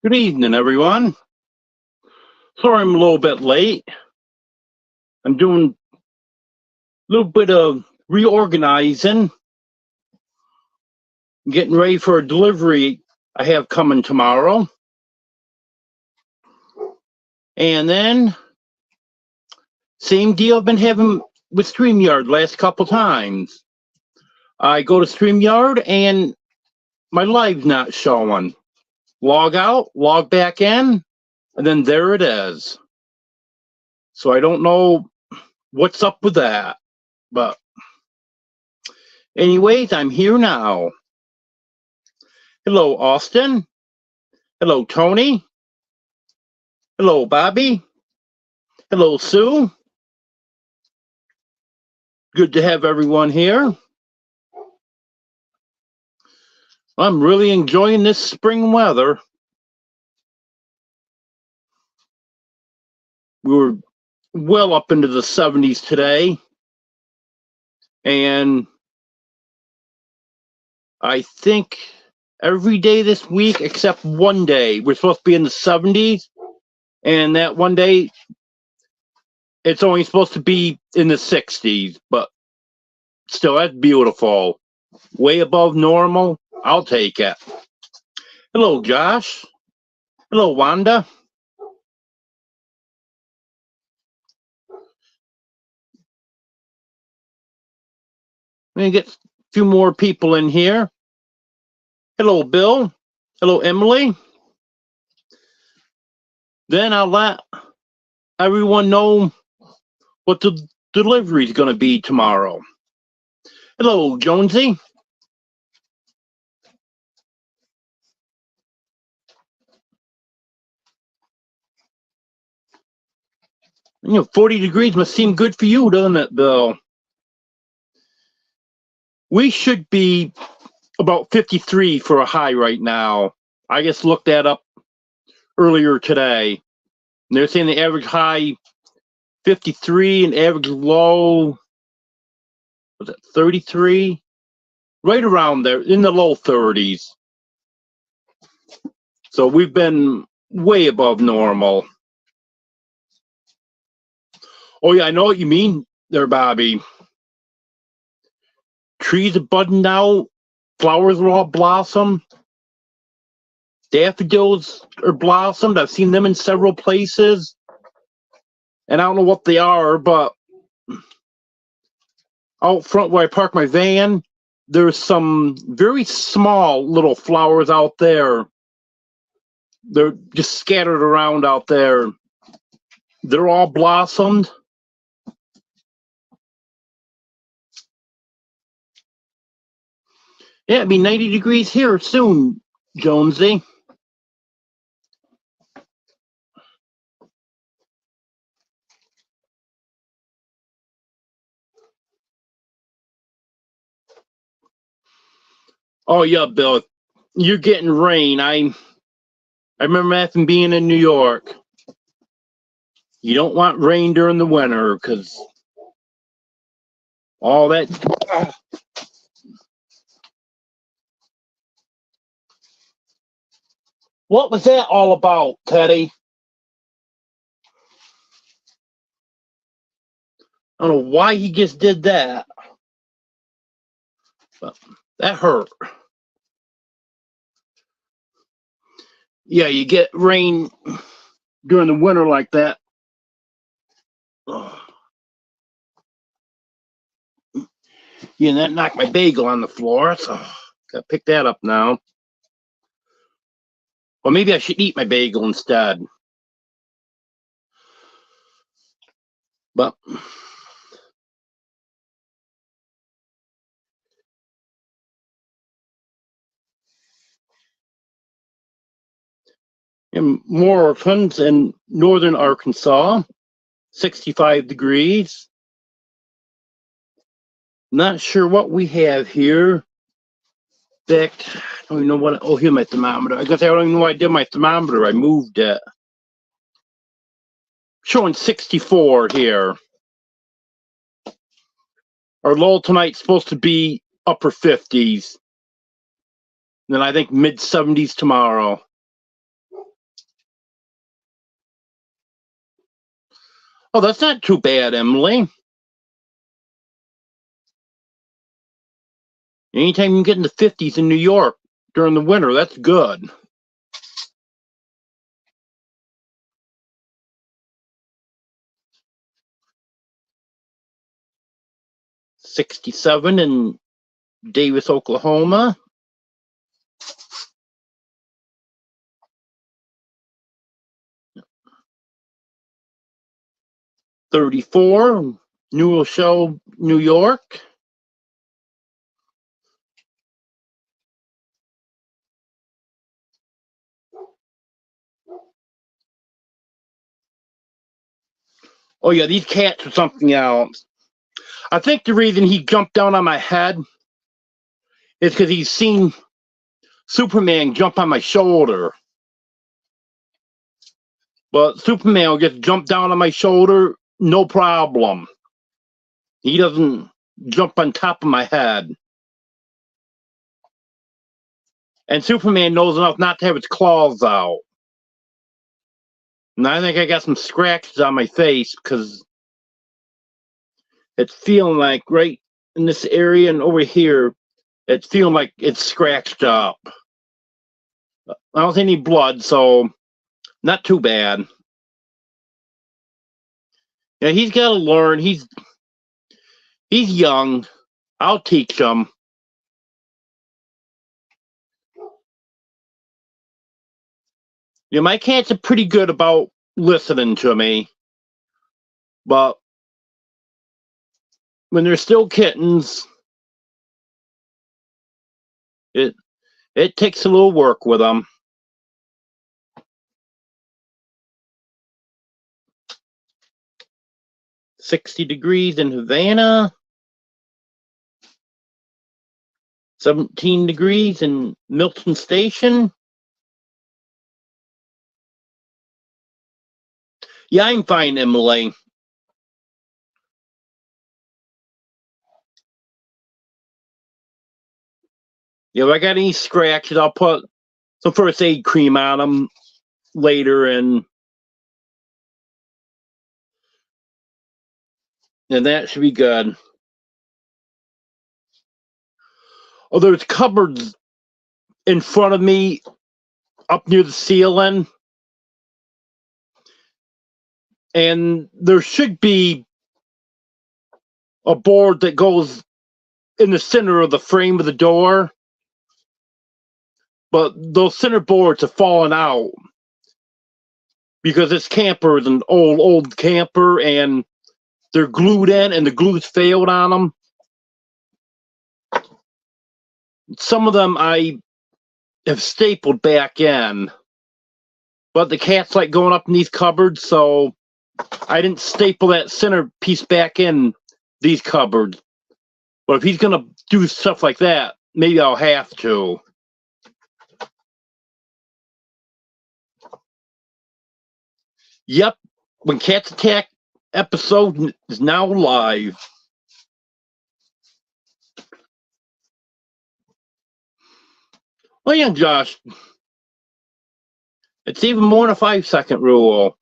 Good evening, everyone. Sorry I'm a little bit late. I'm doing a little bit of reorganizing, getting ready for a delivery I have coming tomorrow. And then, same deal I've been having with StreamYard last couple times. I go to StreamYard and my live's not showing. Log out, log back in, and then there it is. So I don't know what's up with that. But anyways, I'm here now. Hello, Austin. Hello, Tony. Hello, Bobby. Hello, Sue. Good to have everyone here. I'm really enjoying this spring weather. We were well up into the 70s today. And I think every day this week, except one day, we're supposed to be in the 70s. And that one day, it's only supposed to be in the 60s. But still, that's beautiful. Way above normal. I'll take it. Hello, Josh. Hello, Wanda. I'm going to get a few more people in here. Hello, Bill. Hello, Emily. Then I'll let everyone know what the delivery is going to be tomorrow. Hello, Jonesy. 40 degrees must seem good for you, doesn't it, Bill? We should be about 53 for a high right now. I just looked that up earlier today. They're saying the average high 53 and average low, was it 33? Right around there, in the low 30s. So we've been way above normal. Oh yeah, I know what you mean there, Bobby. Trees are budding out, flowers are all blossomed, daffodils are blossomed. I've seen them in several places. And I don't know what they are, but out front where I park my van, there's some very small little flowers out there. They're just scattered around out there. They're all blossomed. Yeah, it'll be 90 degrees here soon, Jonesy. Oh yeah, Bill, you're getting rain. I remember having being in New York. You don't want rain during the winter because all that. What was that all about, Teddy? I don't know why he just did that, but that hurt. Yeah, you get rain during the winter like that. Yeah, and that knocked my bagel on the floor, so gotta pick that up now. Or maybe I should eat my bagel instead. But in Morrison's in northern Arkansas, 65 degrees. Not sure what we have here. I don't even know what. Oh, here's my thermometer. I guess I don't even know why I did my thermometer. I moved it. Showing 64 here. Our low tonight's supposed to be upper 50s. Then I think mid 70s tomorrow. Oh, that's not too bad, Emily. Anytime you get in the 50s in New York during the winter, that's good. '67 in Davis, Oklahoma. '34, New Rochelle, New York. Oh yeah, these cats are something else. I think the reason he jumped down on my head is because he's seen Superman jump on my shoulder. But Superman will just jump down on my shoulder, no problem. He doesn't jump on top of my head. And Superman knows enough not to have its claws out. And I think I got some scratches on my face because it's feeling like right in this area and over here, it's feeling like it's scratched up. I don't see any blood, so not too bad. Yeah, he's got to learn. He's young. I'll teach him. Yeah, my cats are pretty good about listening to me, but when they're still kittens, it takes a little work with them. '60 degrees in Havana, 17 degrees in Milton Station. Yeah, I'm fine, Emily. If I got any scratches, I'll put some first aid cream on them later, and that should be good. Oh, there's cupboards in front of me up near the ceiling, and there should be a board that goes in the center of the frame of the door, but those center boards have fallen out because this camper is an old camper, and they're glued in, and the glue's failed on them. Some of them I have stapled back in, but the cats like going up in these cupboards, so I didn't staple that center piece back in these cupboards. But if he's gonna do stuff like that, maybe I'll have to. Yep, When Cats Attack episode is now live. Well, yeah, Josh. It's even more than a 5-second rule.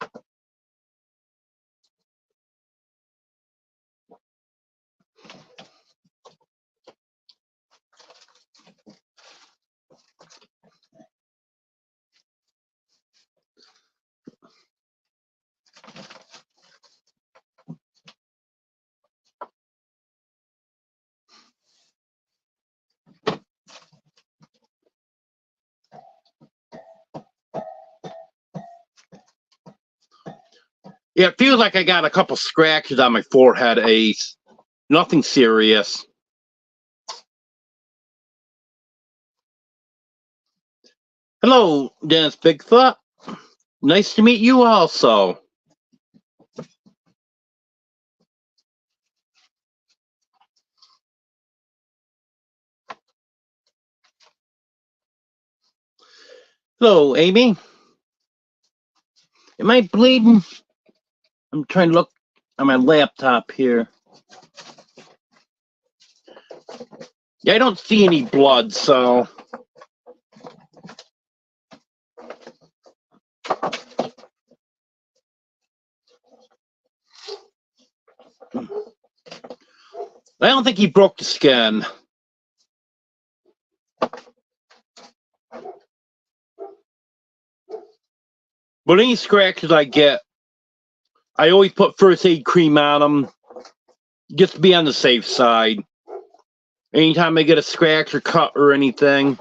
Yeah, it feels like I got a couple scratches on my forehead, Ace. Nothing serious. Hello, Dennis Bigfoot. Nice to meet you also. Hello, Amy. Am I bleeding? I'm trying to look on my laptop here. Yeah, I don't see any blood, so. I don't think he broke the skin. But any scratches I get, I always put first aid cream on them, just to be on the safe side. Anytime I get a scratch or cut or anything.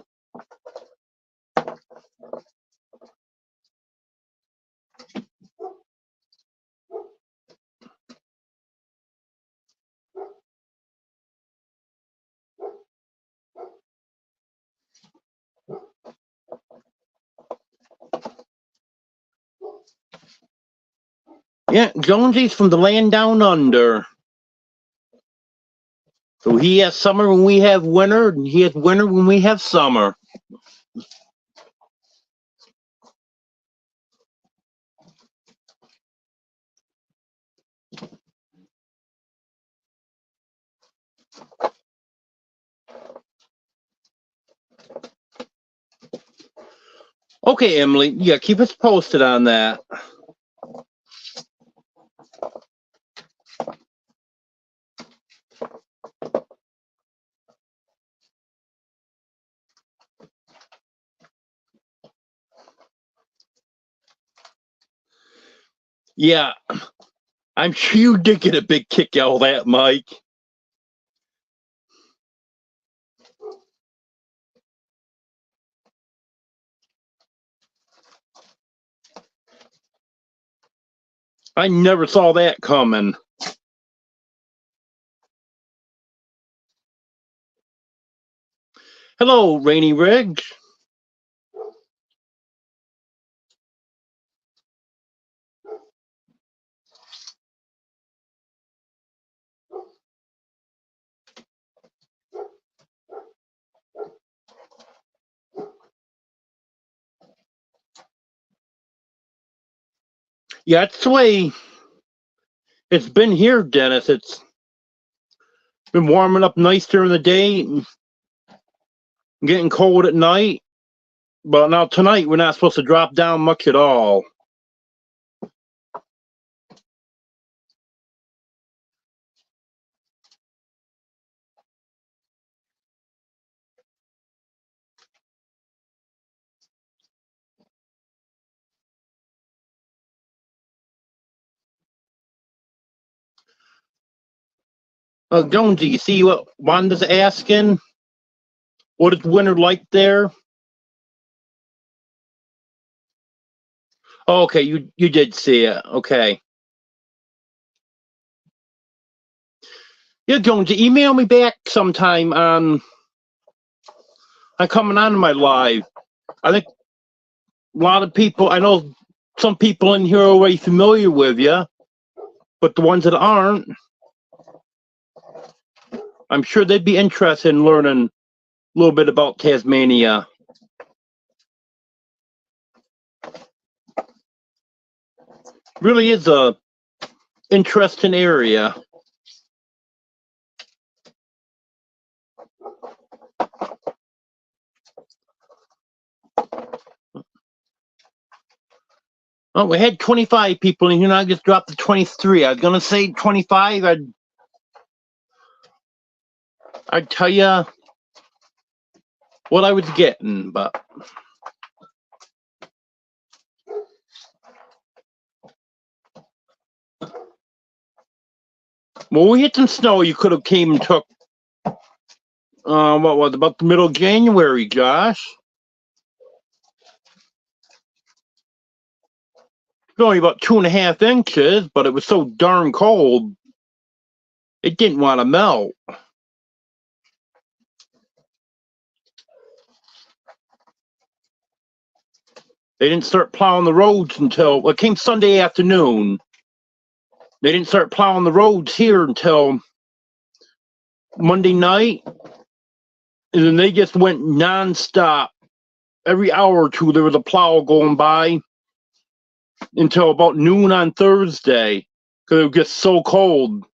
Yeah, Jonesy's from the land down under. So he has summer when we have winter, and he has winter when we have summer. Okay, Emily, yeah, keep us posted on that. Yeah, I'm sure you did get a big kick out of that, Mike. I never saw that coming. Hello, Rainy Riggs. Yeah, that's the way it's been here, Dennis. It's been warming up nice during the day, getting cold at night. But now tonight we're not supposed to drop down much at all. Jonesy, you see what Wanda's asking? What is winter like there? Oh, okay, you did see it. Okay. Yeah, Jonesy, email me back sometime on coming on to my live. I think a lot of people, I know some people in here are already familiar with you, but the ones that aren't, I'm sure they'd be interested in learning a little bit about Tasmania. Really is a interesting area. Oh, we had 25 people in here, and I just dropped to 23. I was gonna say 25. I'd tell you what I was getting, but when we hit some snow, you could have came and took what was it, about the middle of January, Josh? It was only about 2.5 inches, but it was so darn cold, it didn't want to melt. They didn't start plowing the roads until it came Sunday afternoon. They didn't start plowing the roads here until Monday night, and then they just went nonstop. Every hour or two, there was a plow going by until about noon on Thursday because it was just so cold.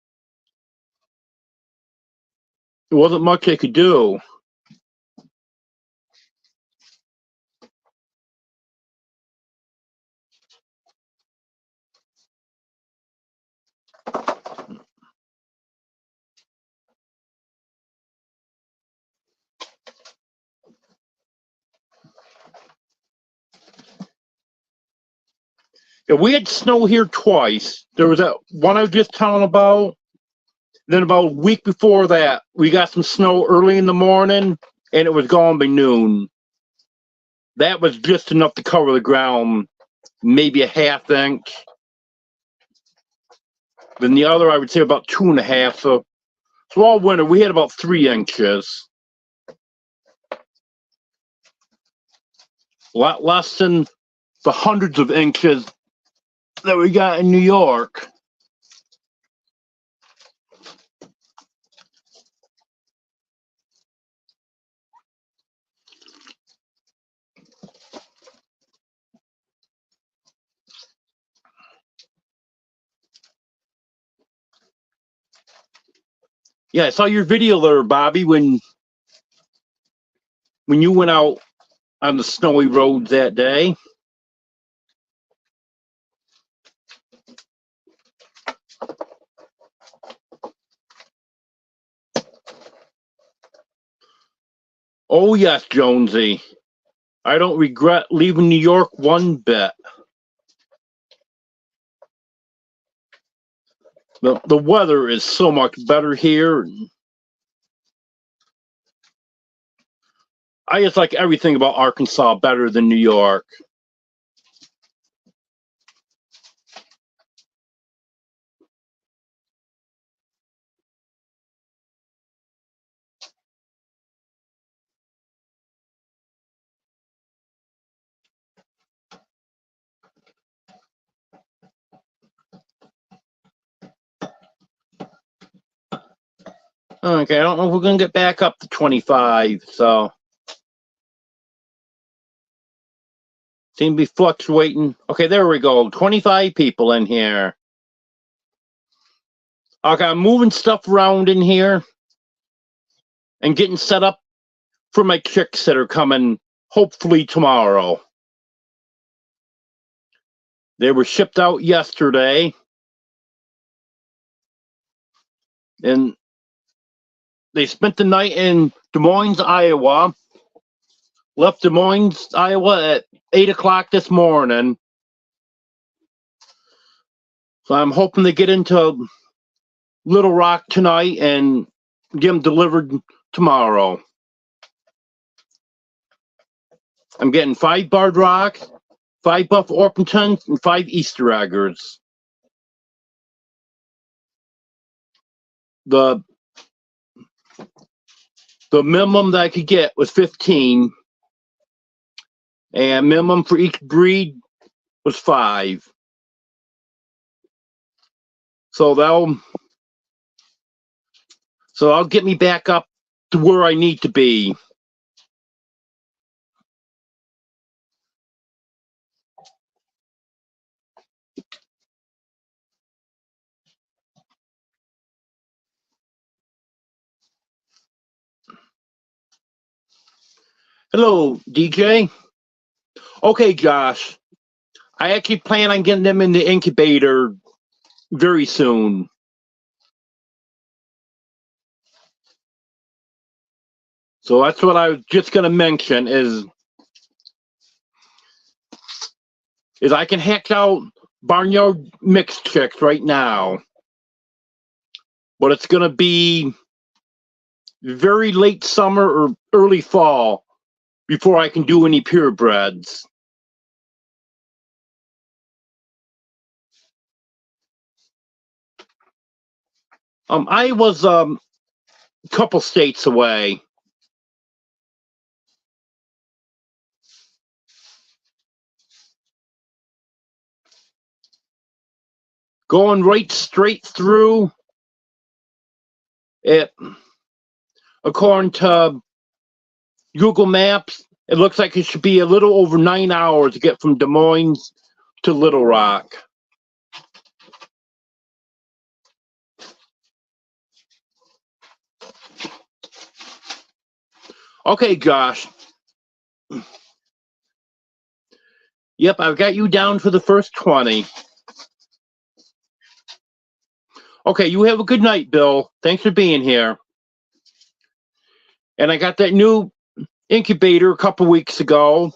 There wasn't much they could do. Yeah, we had snow here twice. There was that one I was just telling about. Then about a week before that, we got some snow early in the morning, and it was gone by noon. That was just enough to cover the ground, maybe a half inch. Then the other, I would say about 2.5. So all winter, we had about 3 inches. A lot less than the hundreds of inches that we got in New York. Yeah, I saw your video there, Bobby, when you went out on the snowy roads that day. Oh yes, Jonesy. I don't regret leaving New York one bit. The weather is so much better here. I just like everything about Arkansas better than New York. Okay, I don't know if we're going to get back up to 25, so. Seem to be fluctuating. Okay, there we go. 25 people in here. Okay, I'm moving stuff around in here and getting set up for my chicks that are coming hopefully tomorrow. They were shipped out yesterday. And they spent the night in Des Moines, Iowa. Left Des Moines, Iowa at 8 o'clock this morning. So I'm hoping to get into Little Rock tonight and get them delivered tomorrow. I'm getting 5 barred rocks, 5 buff Orpingtons, and 5 Easter eggers. The minimum that I could get was 15, and minimum for each breed was 5. So that'll get me back up to where I need to be. Hello, DJ. Okay, Josh. I actually plan on getting them in the incubator very soon. So that's what I was just going to mention is I can hatch out barnyard mixed chicks right now. But it's going to be very late summer or early fall before I can do any purebreds. I was a couple states away. Going right straight through it, according to Google Maps, it looks like it should be a little over 9 hours to get from Des Moines to Little Rock. Okay, Josh. Yep, I've got you down for the first 20. Okay, you have a good night, Bill. Thanks for being here. And I got that new incubator a couple weeks ago.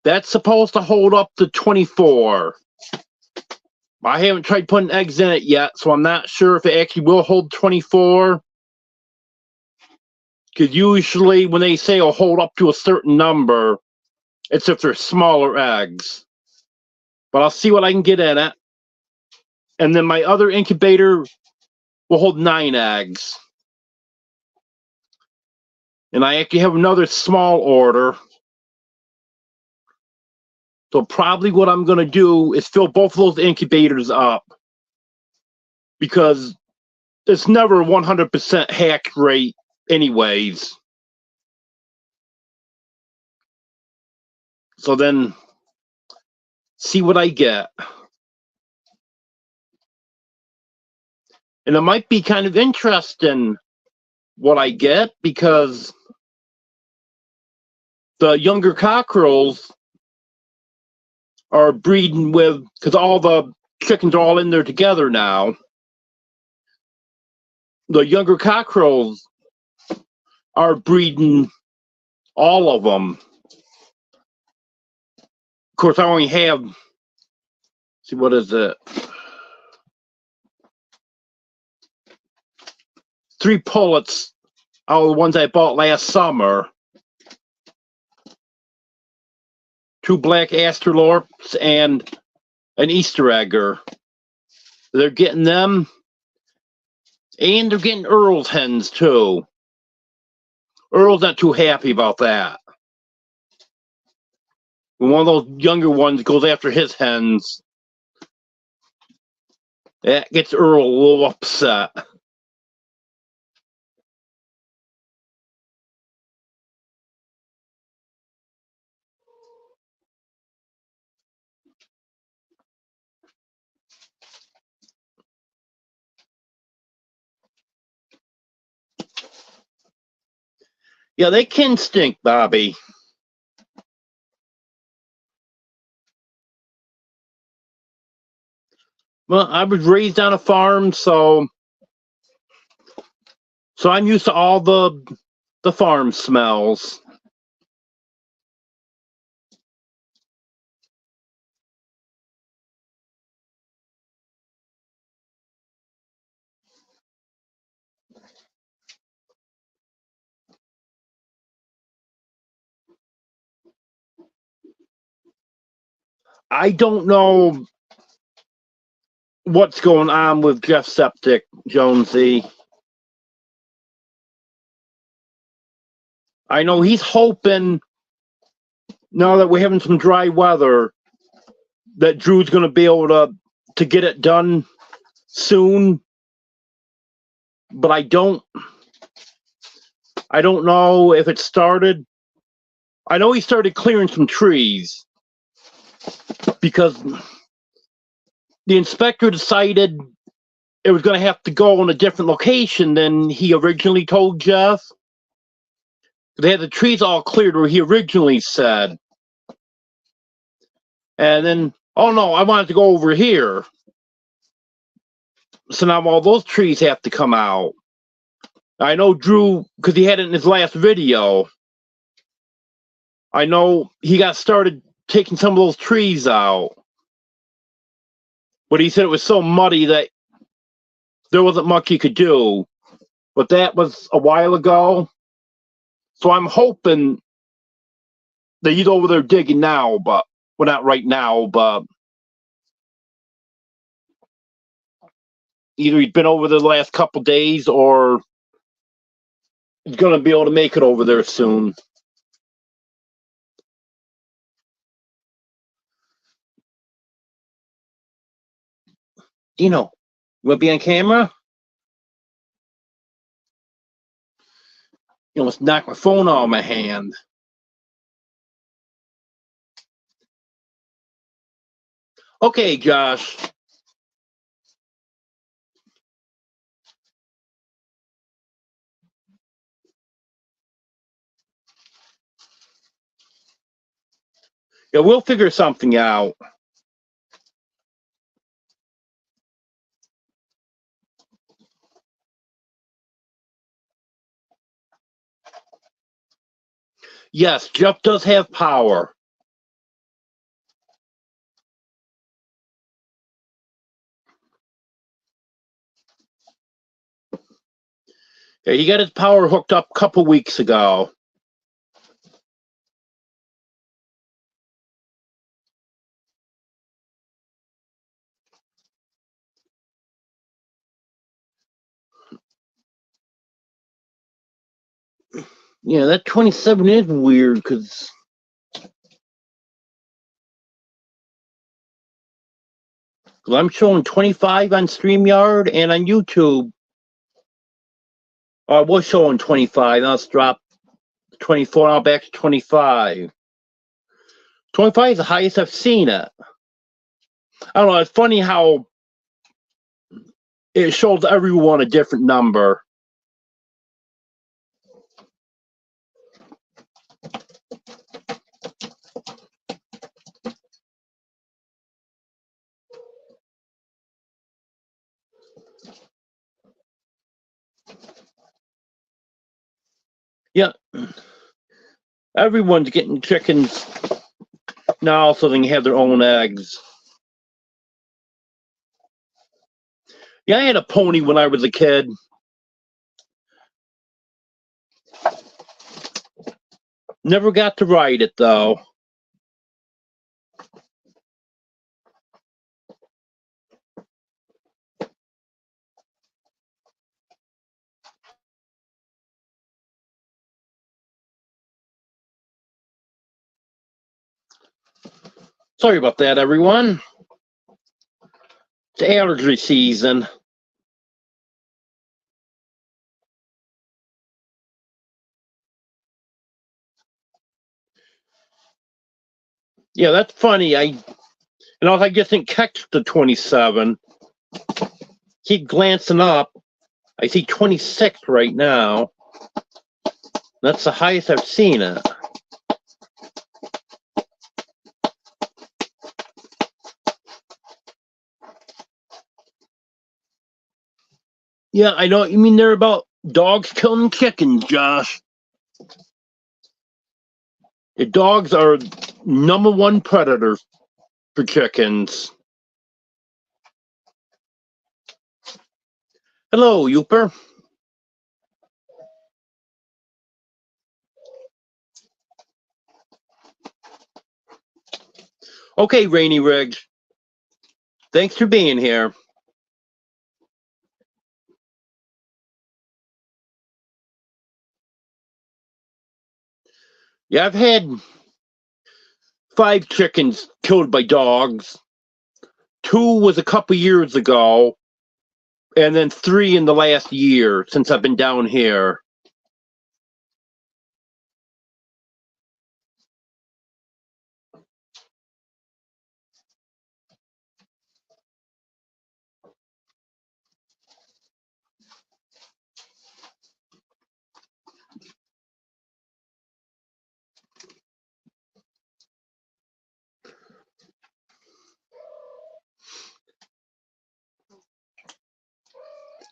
That's supposed to hold up to 24. I haven't tried putting eggs in it yet, so I'm not sure if it actually will hold 24. Because usually when they say it'll hold up to a certain number, it's if they're smaller eggs. But I'll see what I can get in it. And then my other incubator will hold 9 eggs. And I actually have another small order. So probably what I'm going to do is fill both of those incubators up. Because it's never 100% hatch rate anyways. So then, see what I get. And it might be kind of interesting what I get, because the younger cockerels are breeding with, because all the chickens are all in there together now. The younger cockerels are breeding all of them. Of course, I only have, see, what is it? 3 pullets out of the ones I bought last summer. 2 black astrolorps and an Easter egger. They're getting them, and they're getting Earl's hens too. Earl's not too happy about that. When one of those younger ones goes after his hens, that gets Earl a little upset. Yeah, they can stink, Bobby. Well, I was raised on a farm, so I'm used to all the farm smells. I don't know what's going on with Jeff Septic, Jonesy. I know he's hoping, now that we're having some dry weather, that Drew's going to be able to get it done soon. But I don't know if it started. I know he started clearing some trees, because the inspector decided it was going to have to go in a different location than he originally told Jeff. They had the trees all cleared where he originally said. And then, oh no, I wanted to go over here. So now all those trees have to come out. I know Drew, because he had it in his last video, I know he got started taking some of those trees out. But he said it was so muddy that there wasn't much he could do. But that was a while ago. So I'm hoping that he's over there digging now, but, well, not right now, but either he's been over there the last couple days, or he's going to be able to make it over there soon. Dino, you want to be on camera? You almost knocked my phone out of my hand. Okay, Josh. Yeah, we'll figure something out. Yes, Jeff does have power. Yeah, he got his power hooked up a couple weeks ago. Yeah, that 27 is weird because I'm showing 25 on StreamYard and on YouTube. I was showing 25. Now it's dropped 24. Now back to 25. 25 is the highest I've seen it. I don't know. It's funny how it shows everyone a different number. Yeah. Everyone's getting chickens now so they can have their own eggs. Yeah, I had a pony when I was a kid. Never got to ride it though. Sorry about that, everyone. It's allergy season. Yeah, that's funny. I just didn't catch the 27. Keep glancing up. I see 26 right now. That's the highest I've seen it. Yeah, I know what you mean there about dogs killing chickens, Josh. The dogs are #1 predators for chickens. Hello, Youper. Okay, Rainy Riggs. Thanks for being here. Yeah, I've had 5 chickens killed by dogs. 2 was a couple years ago, and then 3 in the last year since I've been down here.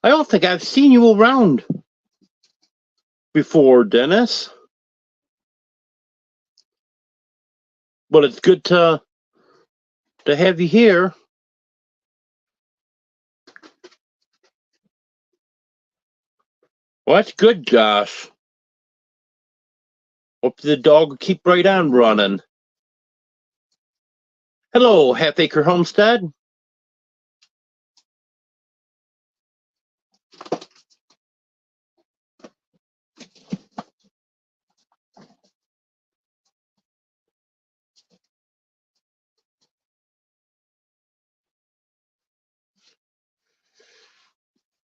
I don't think I've seen you around before, Dennis. But it's good to have you here. Well, that's good, Josh. Hope the dog will keep right on running. Hello, Half Acre Homestead.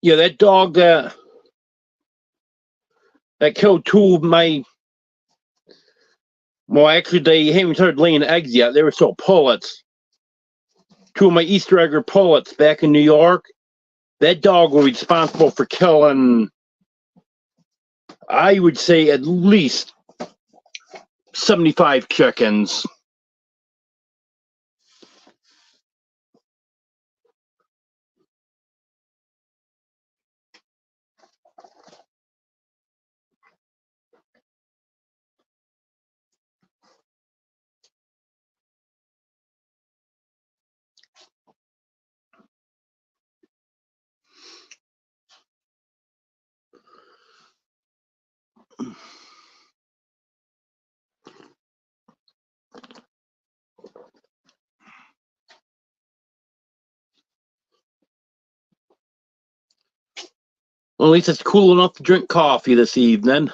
Yeah, that dog that killed 2 of my. Well, actually, they haven't started laying eggs yet. They were still pullets. 2 of my Easter egger pullets back in New York. That dog was responsible for killing, I would say, at least 75 chickens. Well, at least it's cool enough to drink coffee this evening.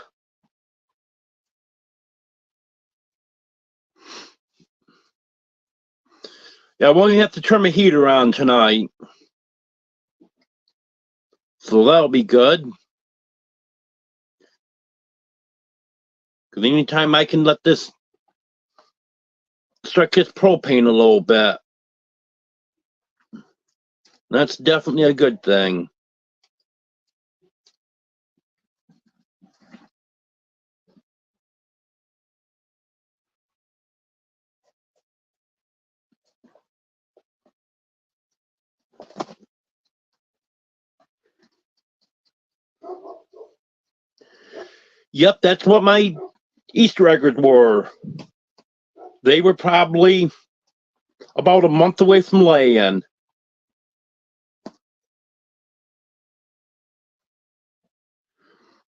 Yeah, I won't even have to turn my heater on tonight. So that'll be good. Because anytime I can let this start this propane a little bit, that's definitely a good thing. Yep, that's what my Easter eggs were. They were probably about a month away from laying.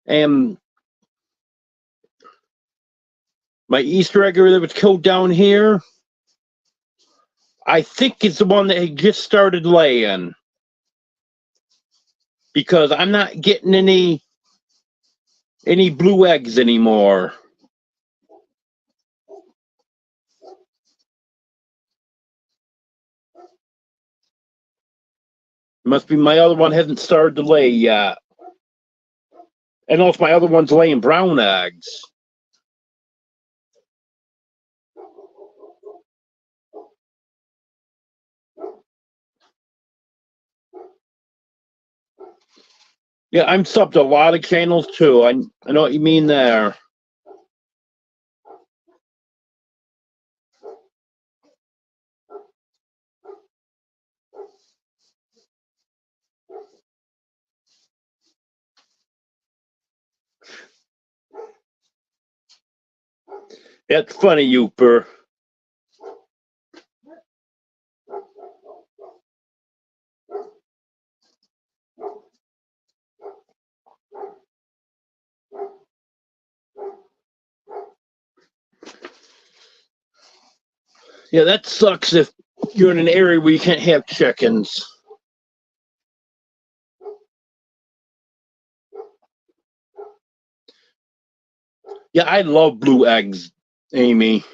And my Easter egg that was killed down here, I think it's the one that had just started laying. Because I'm not getting any blue eggs anymore. Must be my other one hasn't started to lay yet. And also my other one's laying brown eggs. Yeah, I'm subbed to a lot of channels too. I know what you mean there. That's funny, Youper. Yeah, that sucks if you're in an area where you can't have chickens. Yeah, I love blue eggs, Amy.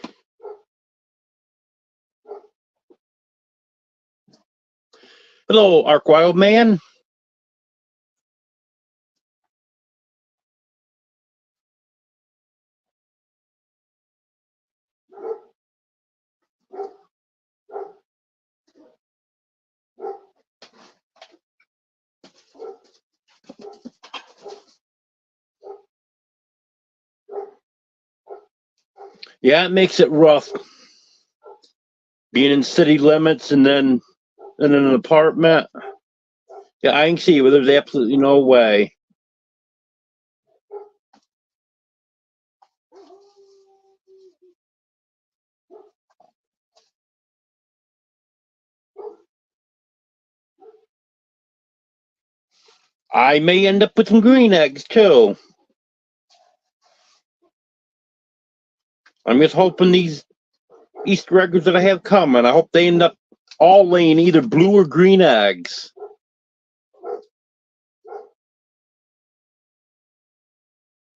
Hello, Ark Wild Man. Yeah, it makes it rough being in city limits and then in an apartment. Yeah, I can see where there's absolutely no way. I may end up with some green eggs too. I'm just hoping these Easter eggs that I have coming, I hope they end up all laying either blue or green eggs.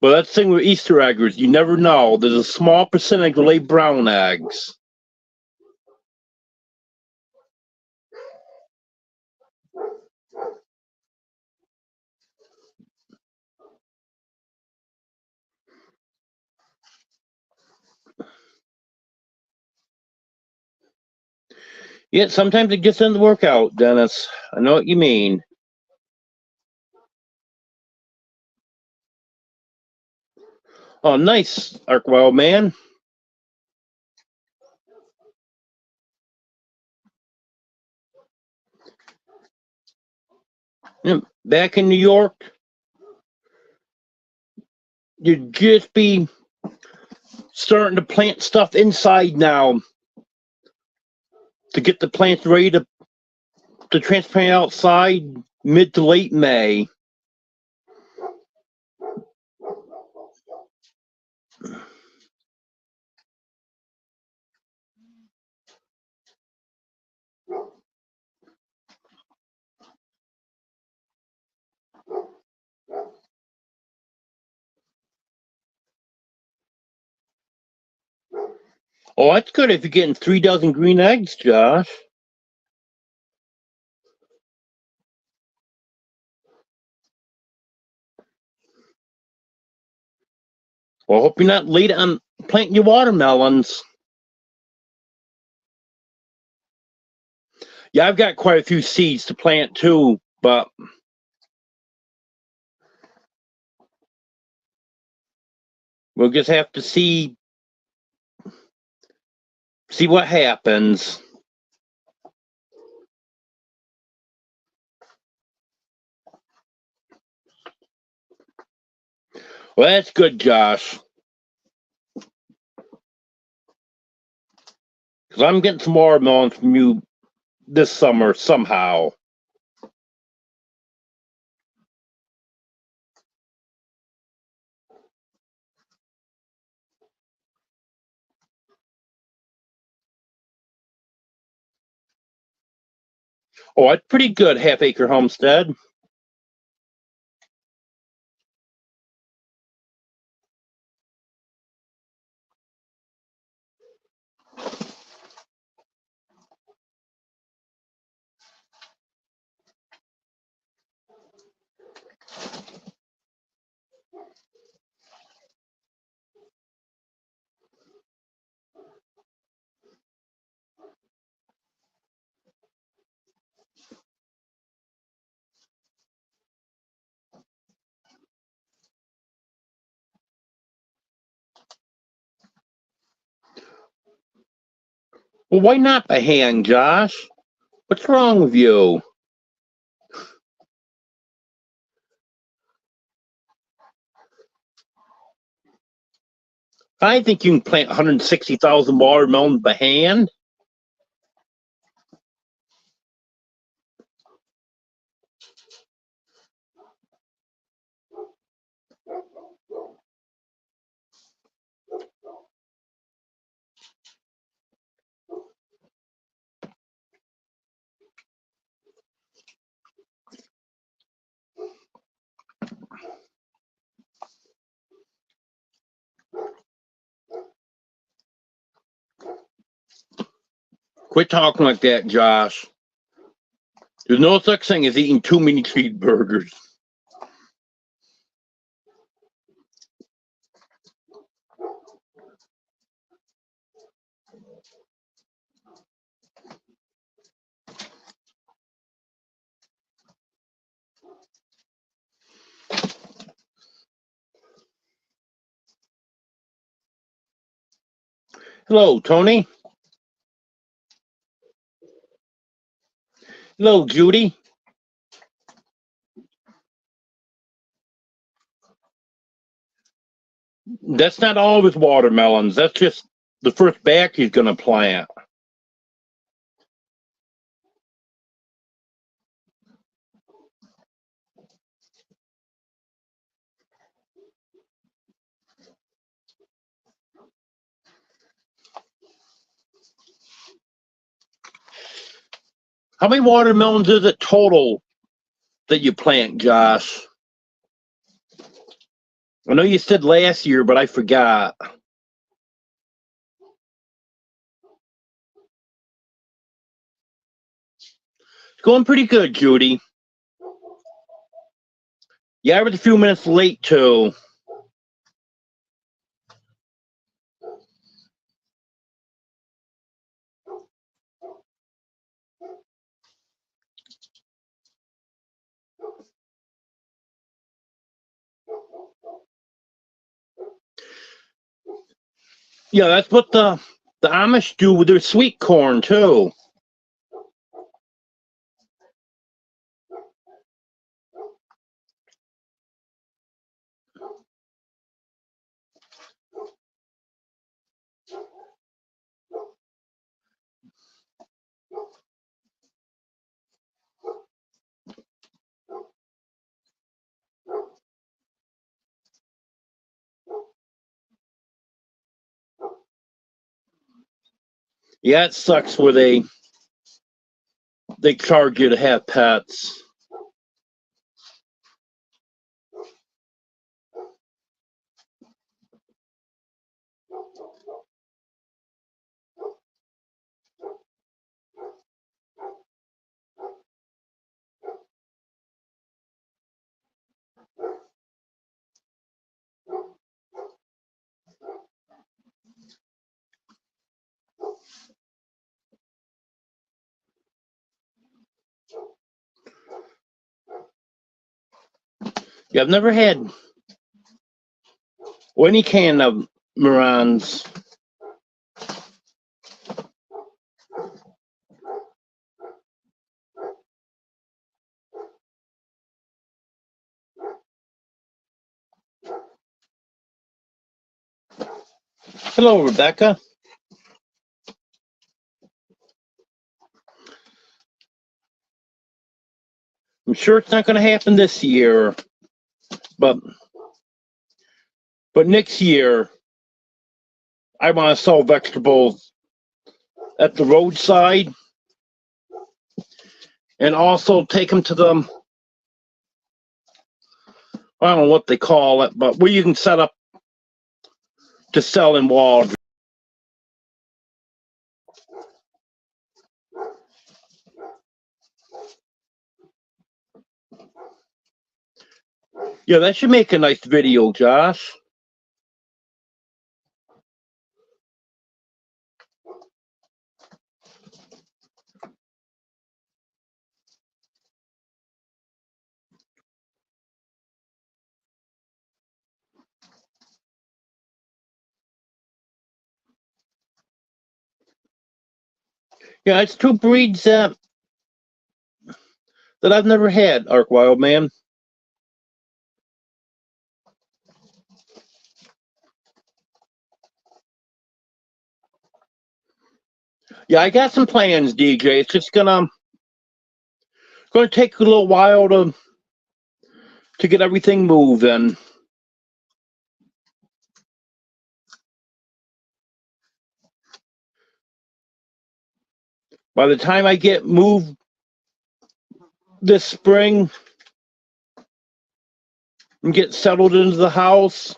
But that's the thing with Easter eggs, you never know. There's a small percentage that lay brown eggs. Yeah, sometimes it just doesn't work out, Dennis. I know what you mean. Oh, nice, Arkwell man. Yeah, back in New York, you'd just be starting to plant stuff inside now to get the plants ready to transplant outside mid to late May. Oh, that's good if you're getting 3 dozen green eggs, Josh. Well, I hope you're not late on planting your watermelons. Yeah, I've got quite a few seeds to plant too, but we'll just have to see what happens. Well, that's good, Josh. Because I'm getting some watermelons from you this summer somehow. Oh, that's pretty good, half-acre homestead. Well, why not by hand, Josh? What's wrong with you? I think you can plant 160,000 watermelons by hand. Quit talking like that, Josh. There's no such thing as eating too many cheeseburgers. Hello, Tony. Hello, Judy. That's not all of his watermelons. That's just the first batch he's going to plant. How many watermelons is it total that you plant, Josh? I know you said last year, but I forgot. It's going pretty good, Judy. Yeah, I was a few minutes late, too. Yeah, that's what the Amish do with their sweet corn, too. Yeah, it sucks where they charge you to have pets. Yeah, I've never had any can of Marans. Hello, Rebecca. I'm sure it's not going to happen this year, but next year I want to sell vegetables at the roadside and also take them to the, I don't know what they call it, but where you can set up to sell in Waldron. Yeah, that should make a nice video, Josh. Yeah, it's two breeds that I've never had, Ark Wild Man. Yeah, I got some plans, DJ. It's just gonna take a little while to get everything moving. By the time I get moved this spring and get settled into the house,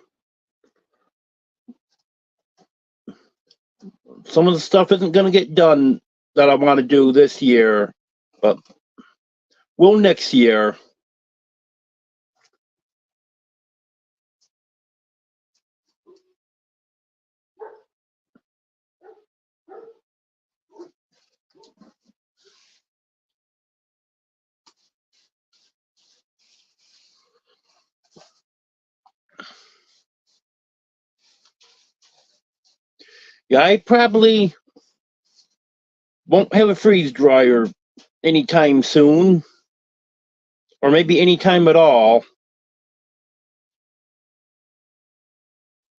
some of the stuff isn't going to get done that I want to do this year, but will next year. Yeah, I probably won't have a freeze dryer anytime soon, or maybe anytime at all.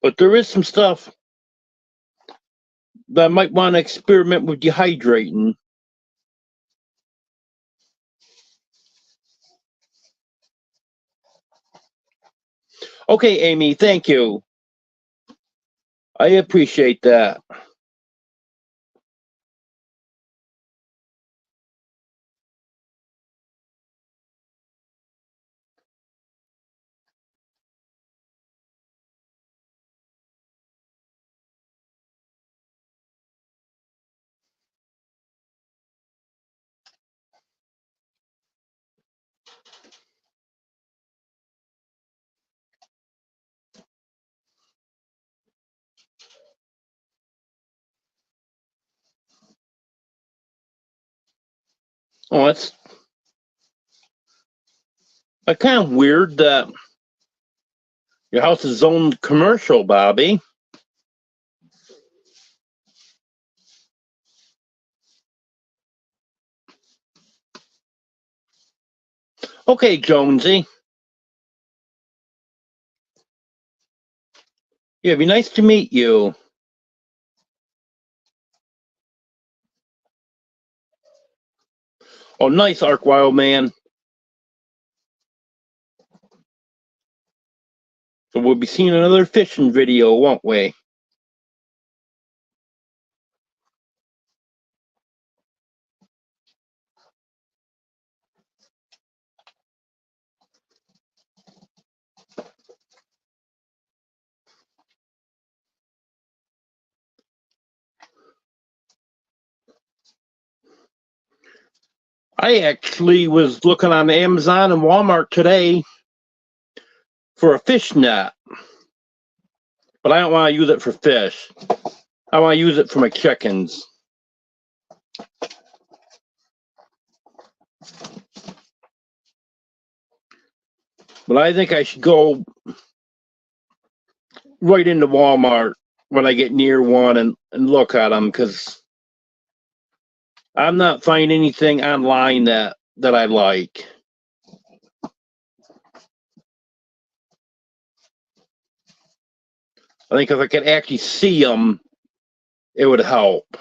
But there is some stuff that I might want to experiment with dehydrating. Okay, Amy, thank you. I appreciate that. Oh, that's kind of weird that your house is zoned commercial, Bobby. Okay, Jonesy. Yeah, it'd be nice to meet you. Oh, nice, Ark Wild Man. So we'll be seeing another fishing video, won't we? I actually was looking on Amazon and Walmart today for a fish net, but I don't want to use it for fish. I want to use it for my chickens. But I think I should go right into Walmart when I get near one and look at them, because I'm not finding anything online that I like. I think if I could actually see them, it would help.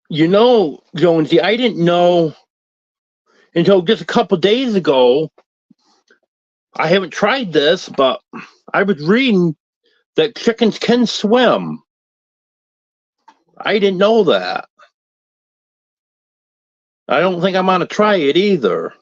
You know, Jonesy, I didn't know until just a couple days ago. I haven't tried this, but I was reading that chickens can swim. I didn't know that. I don't think I'm going to try it either.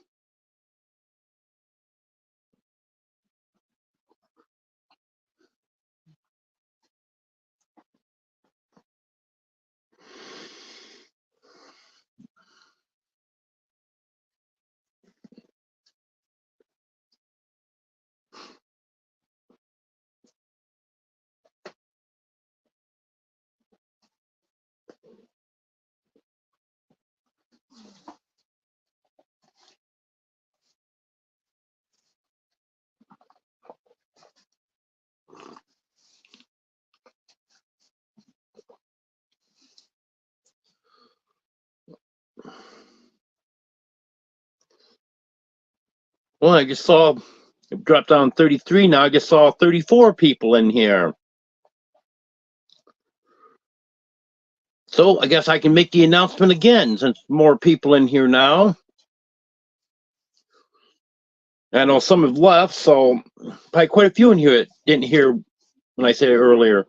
Well, I just saw it dropped down 33 now. I just saw 34 people in here. So I guess I can make the announcement again since more people in here now. I know some have left, so probably quite a few in here that didn't hear when I said it earlier.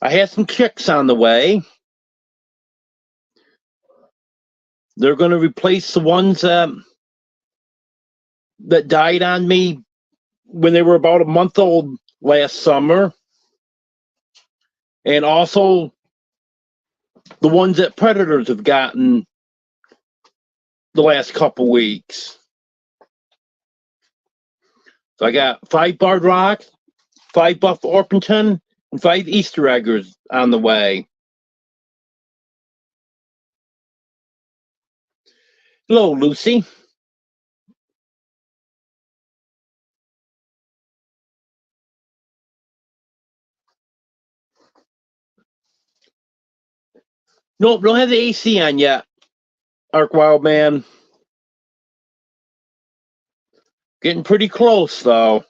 I had some chicks on the way. They're going to replace the ones that died on me when they were about a month old last summer. And also the ones that predators have gotten the last couple weeks. So I got 5 barred rocks, 5 buff Orpington, and 5 Easter eggers on the way. Hello, Lucy. Nope, don't have the AC on yet, Ark Wildman. Getting pretty close, though.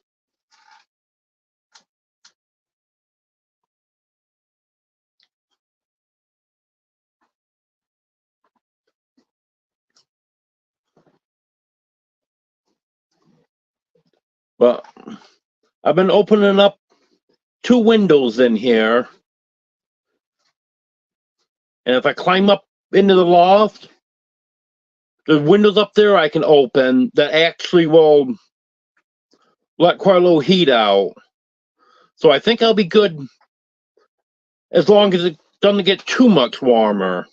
But I've been opening up 2 windows in here. And if I climb up into the loft, there's windows up there I can open that actually will let quite a little heat out. So I think I'll be good as long as it doesn't get too much warmer.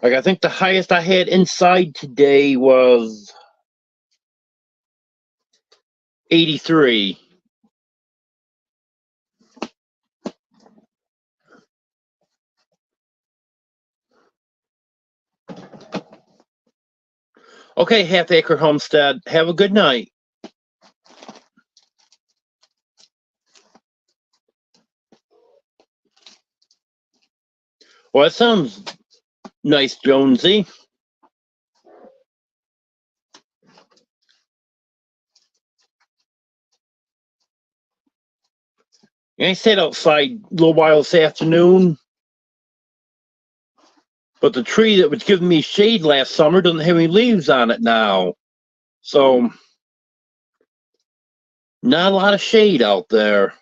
Like, I think the highest I had inside today was 83. Okay, Half Acre Homestead, have a good night. Well, that sounds nice, Jonesy. I stayed outside a little while this afternoon, but the tree that was giving me shade last summer doesn't have any leaves on it now. So, not a lot of shade out there.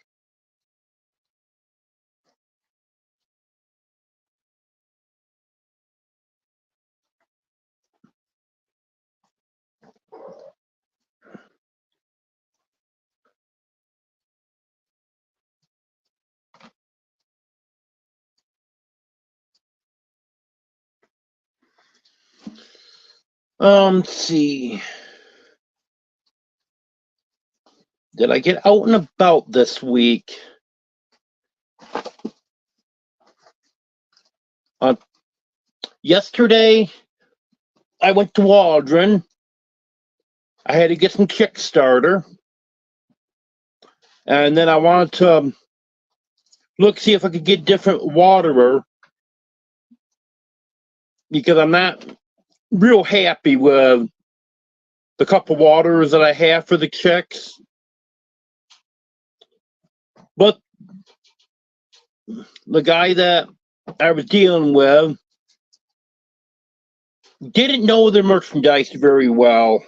Let's see. Did I get out and about this week? Uh, Yesterday, I went to Waldron. I had to get some Kickstarter. And then I wanted to see if I could get different waterer because I'm not real happy with the couple waterers that I have for the chicks. But the guy that I was dealing with didn't know the merchandise very well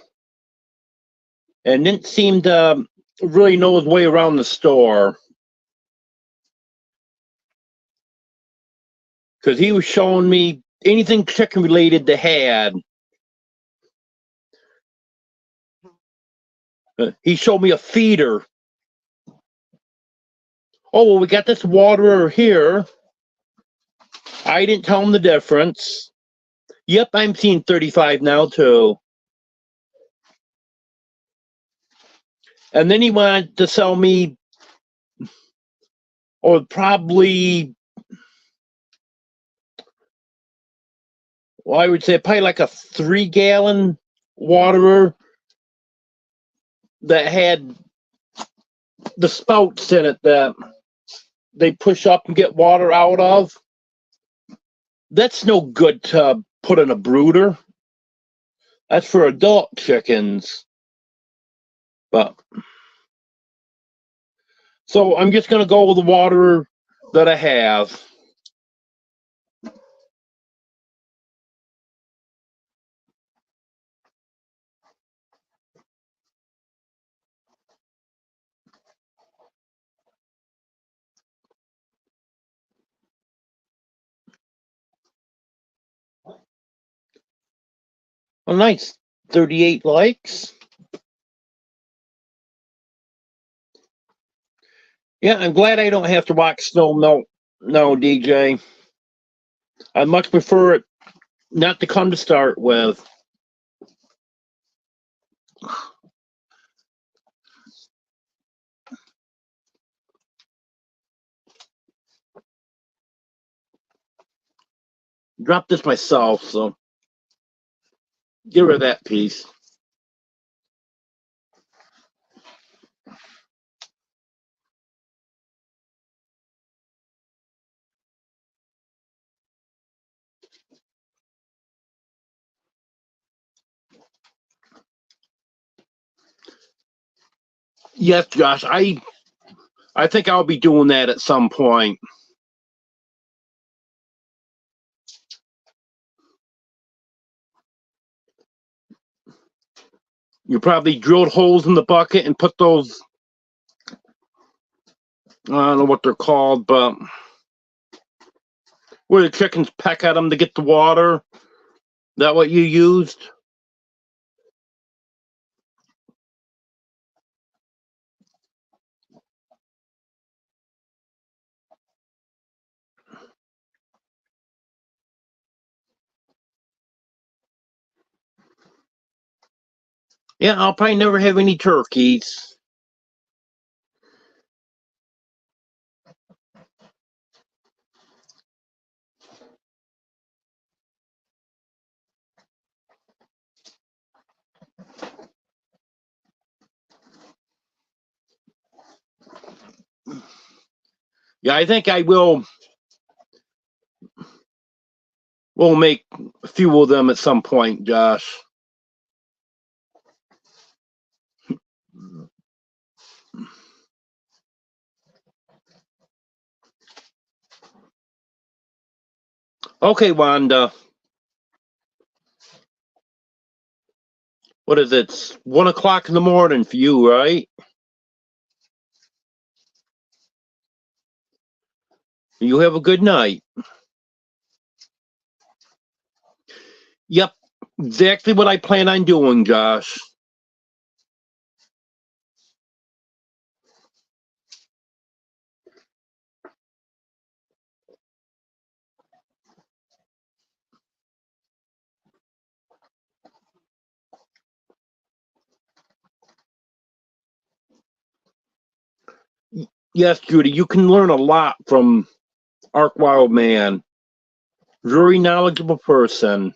and didn't seem to really know his way around the store. Because he was showing me anything chicken related they had. He showed me a feeder. Oh, well, we got this waterer here. I didn't tell him the difference. Yep, I'm seeing 35 now, too. And then he wanted to sell me, or probably, well, I would say probably like a 3-gallon waterer that had the spouts in it that they push up and get water out of. That's no good to put in a brooder. That's for adult chickens. But so I'm just gonna go with the waterer that I have. Oh, nice. 38 likes. Yeah, I'm glad I don't have to watch snow melt. No, DJ. I much prefer it not to come to start with. Drop this myself, so get rid of that piece. Yes, Josh, I think I'll be doing that at some point. You probably drilled holes in the bucket and put those, I don't know what they're called, but where the chickens peck at them to get the water. That what you used? Yeah, I'll probably never have any turkeys. Yeah, I think I will make a few of them at some point, Josh. Okay, Wanda. What is it? It's 1 o'clock in the morning for you, right? You have a good night. Yep, exactly what I plan on doing, Josh. Yes, Judy, you can learn a lot from Ark Wildman. Very knowledgeable person.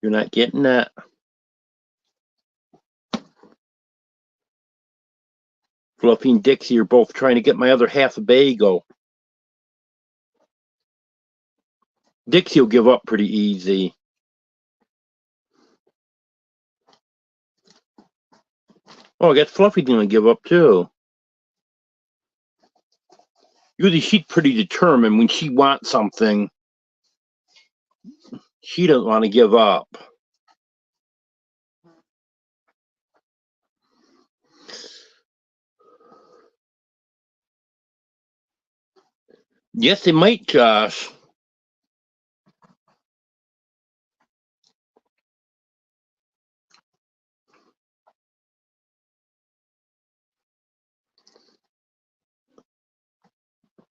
You're not getting that. Fluffy and Dixie are both trying to get my other half a bagel. Dixie will give up pretty easy. Oh, I guess Fluffy's gonna give up too. Usually she's pretty determined when she wants something. She doesn't want to give up. Yes, it might, Josh.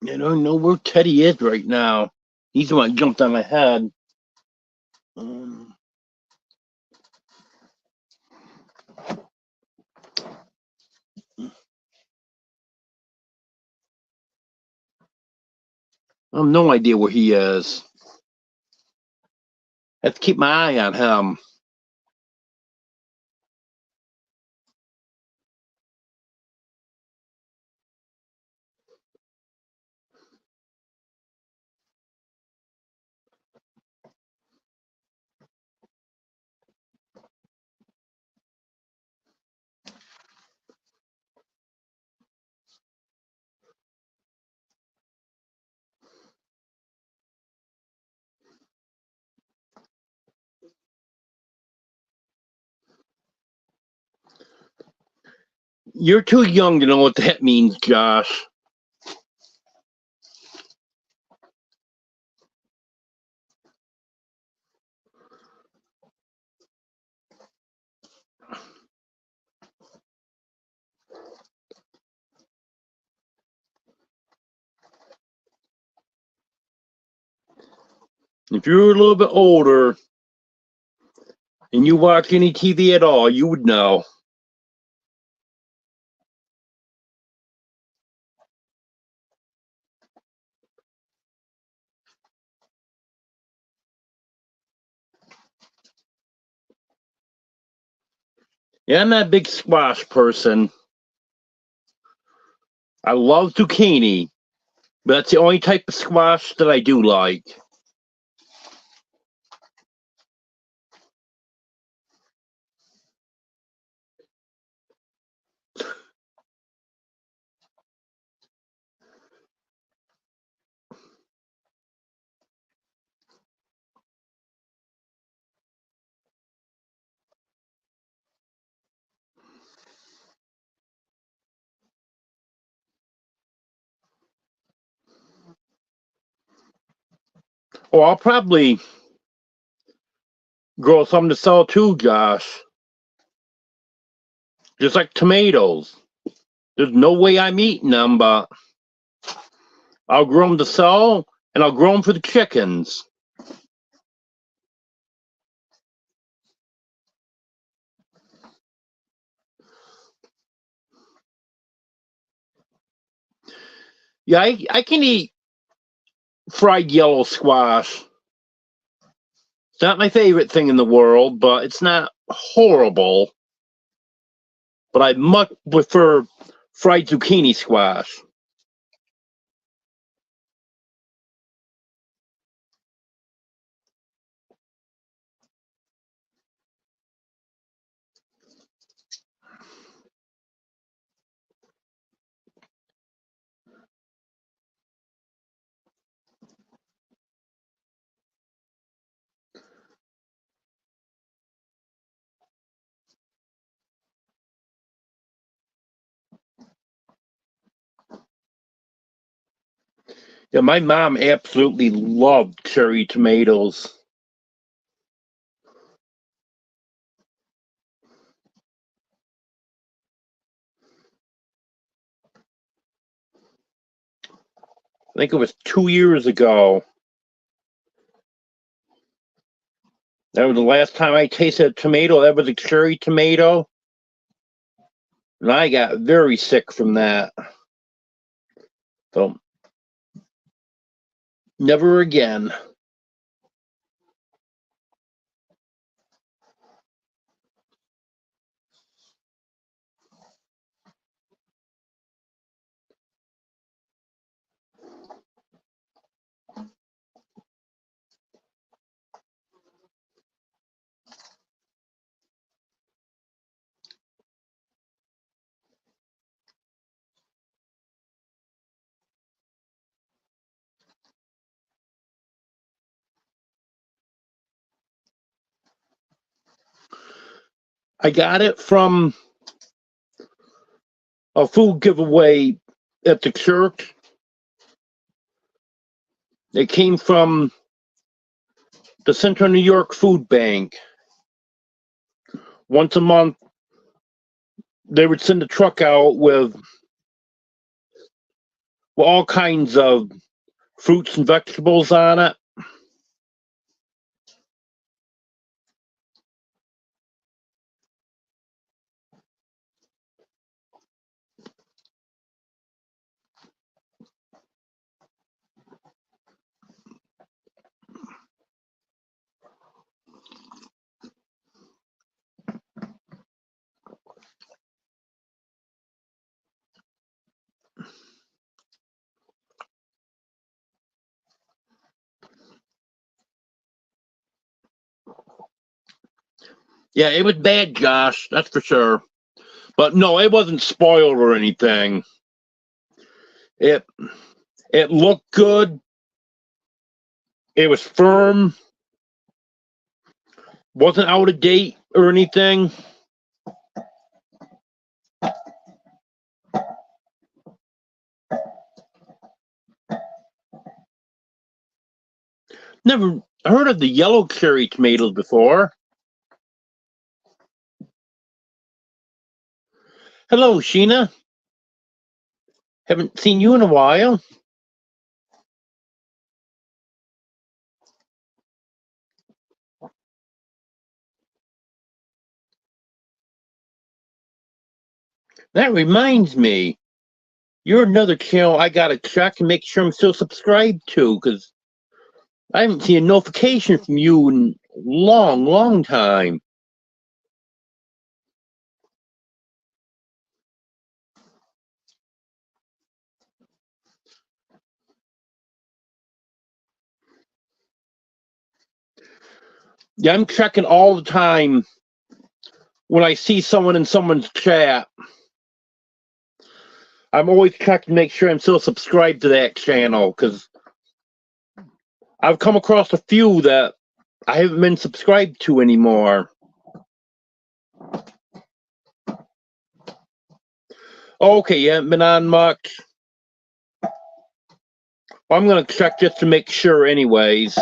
I don't know where Teddy is right now. He's the one that jumped on my head. I have no idea where he is. I have to keep my eye on him. You're too young to know what that means, Josh. If you were a little bit older and you watch any TV at all, you would know. Yeah, I'm not a big squash person. I love zucchini, but that's the only type of squash that I do like. Oh, I'll probably grow some to sell too, Josh. Just like tomatoes. There's no way I'm eating them, but I'll grow them to sell, and I'll grow them for the chickens. Yeah, I can eat fried yellow squash. It's not my favorite thing in the world, but it's not horrible. But I much prefer fried zucchini squash. Yeah, my mom absolutely loved cherry tomatoes. I think it was 2 years ago. That was the last time I tasted a tomato. That was a cherry tomato. And I got very sick from that. So, never again. I got it from a food giveaway at the church. It came from the Central New York Food Bank. Once a month, they would send a truck out with all kinds of fruits and vegetables on it. Yeah, it was bad, Josh, that's for sure. But no, it wasn't spoiled or anything. It looked good. It was firm. Wasn't out of date or anything. Never heard of the yellow cherry tomatoes before. Hello, Sheena. Haven't seen you in a while. That reminds me, you're another channel I gotta check and make sure I'm still subscribed to, because I haven't seen a notification from you in a long, long time. Yeah, I'm checking all the time when I see someone in someone's chat. I'm always checking to make sure I'm still subscribed to that channel, because I've come across a few that I haven't been subscribed to anymore. Okay, you haven't been on much. Well, I'm going to check just to make sure anyways.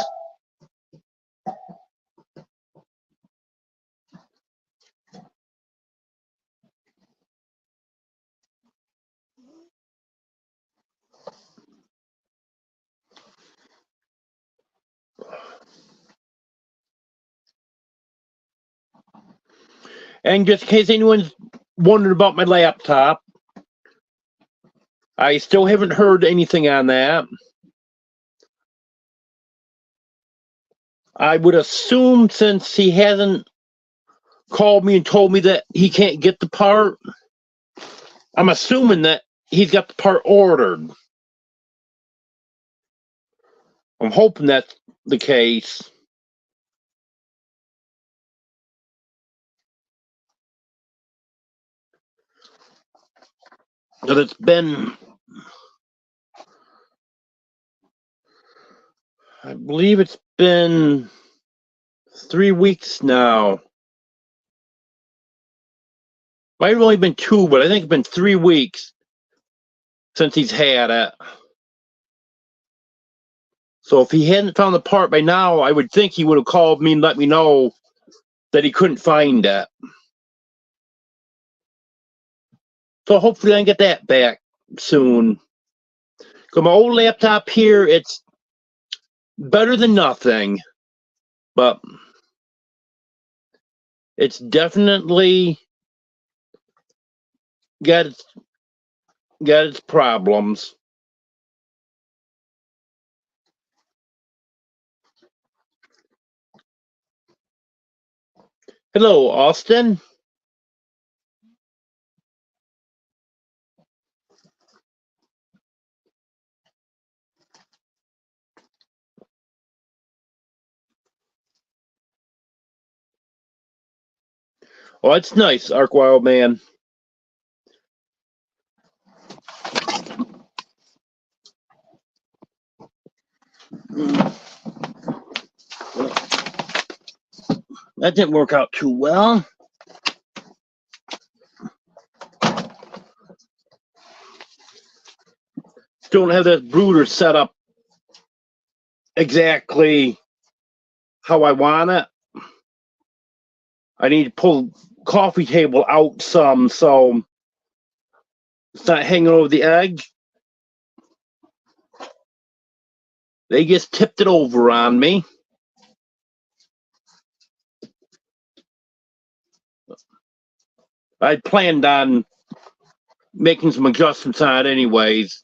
And just in case anyone's wondering about my laptop, I still haven't heard anything on that. I would assume, since he hasn't called me and told me that he can't get the part, I'm assuming that he's got the part ordered. I'm hoping that's the case. But it's been, I believe it's been 3 weeks now. Might have only been 2, but I think it's been 3 weeks since he's had it. So if he hadn't found the part by now, I would think he would have called me and let me know that he couldn't find it. So hopefully I can get that back soon. Because my old laptop here, it's better than nothing, but it's definitely got its problems. Hello, Austin. Oh, it's nice, Ark Wild Man. That didn't work out too well. Don't have that brooder set up exactly how I want it. I need to pull the coffee table out some so it's not hanging over the edge. They just tipped it over on me. I planned on making some adjustments on it anyways.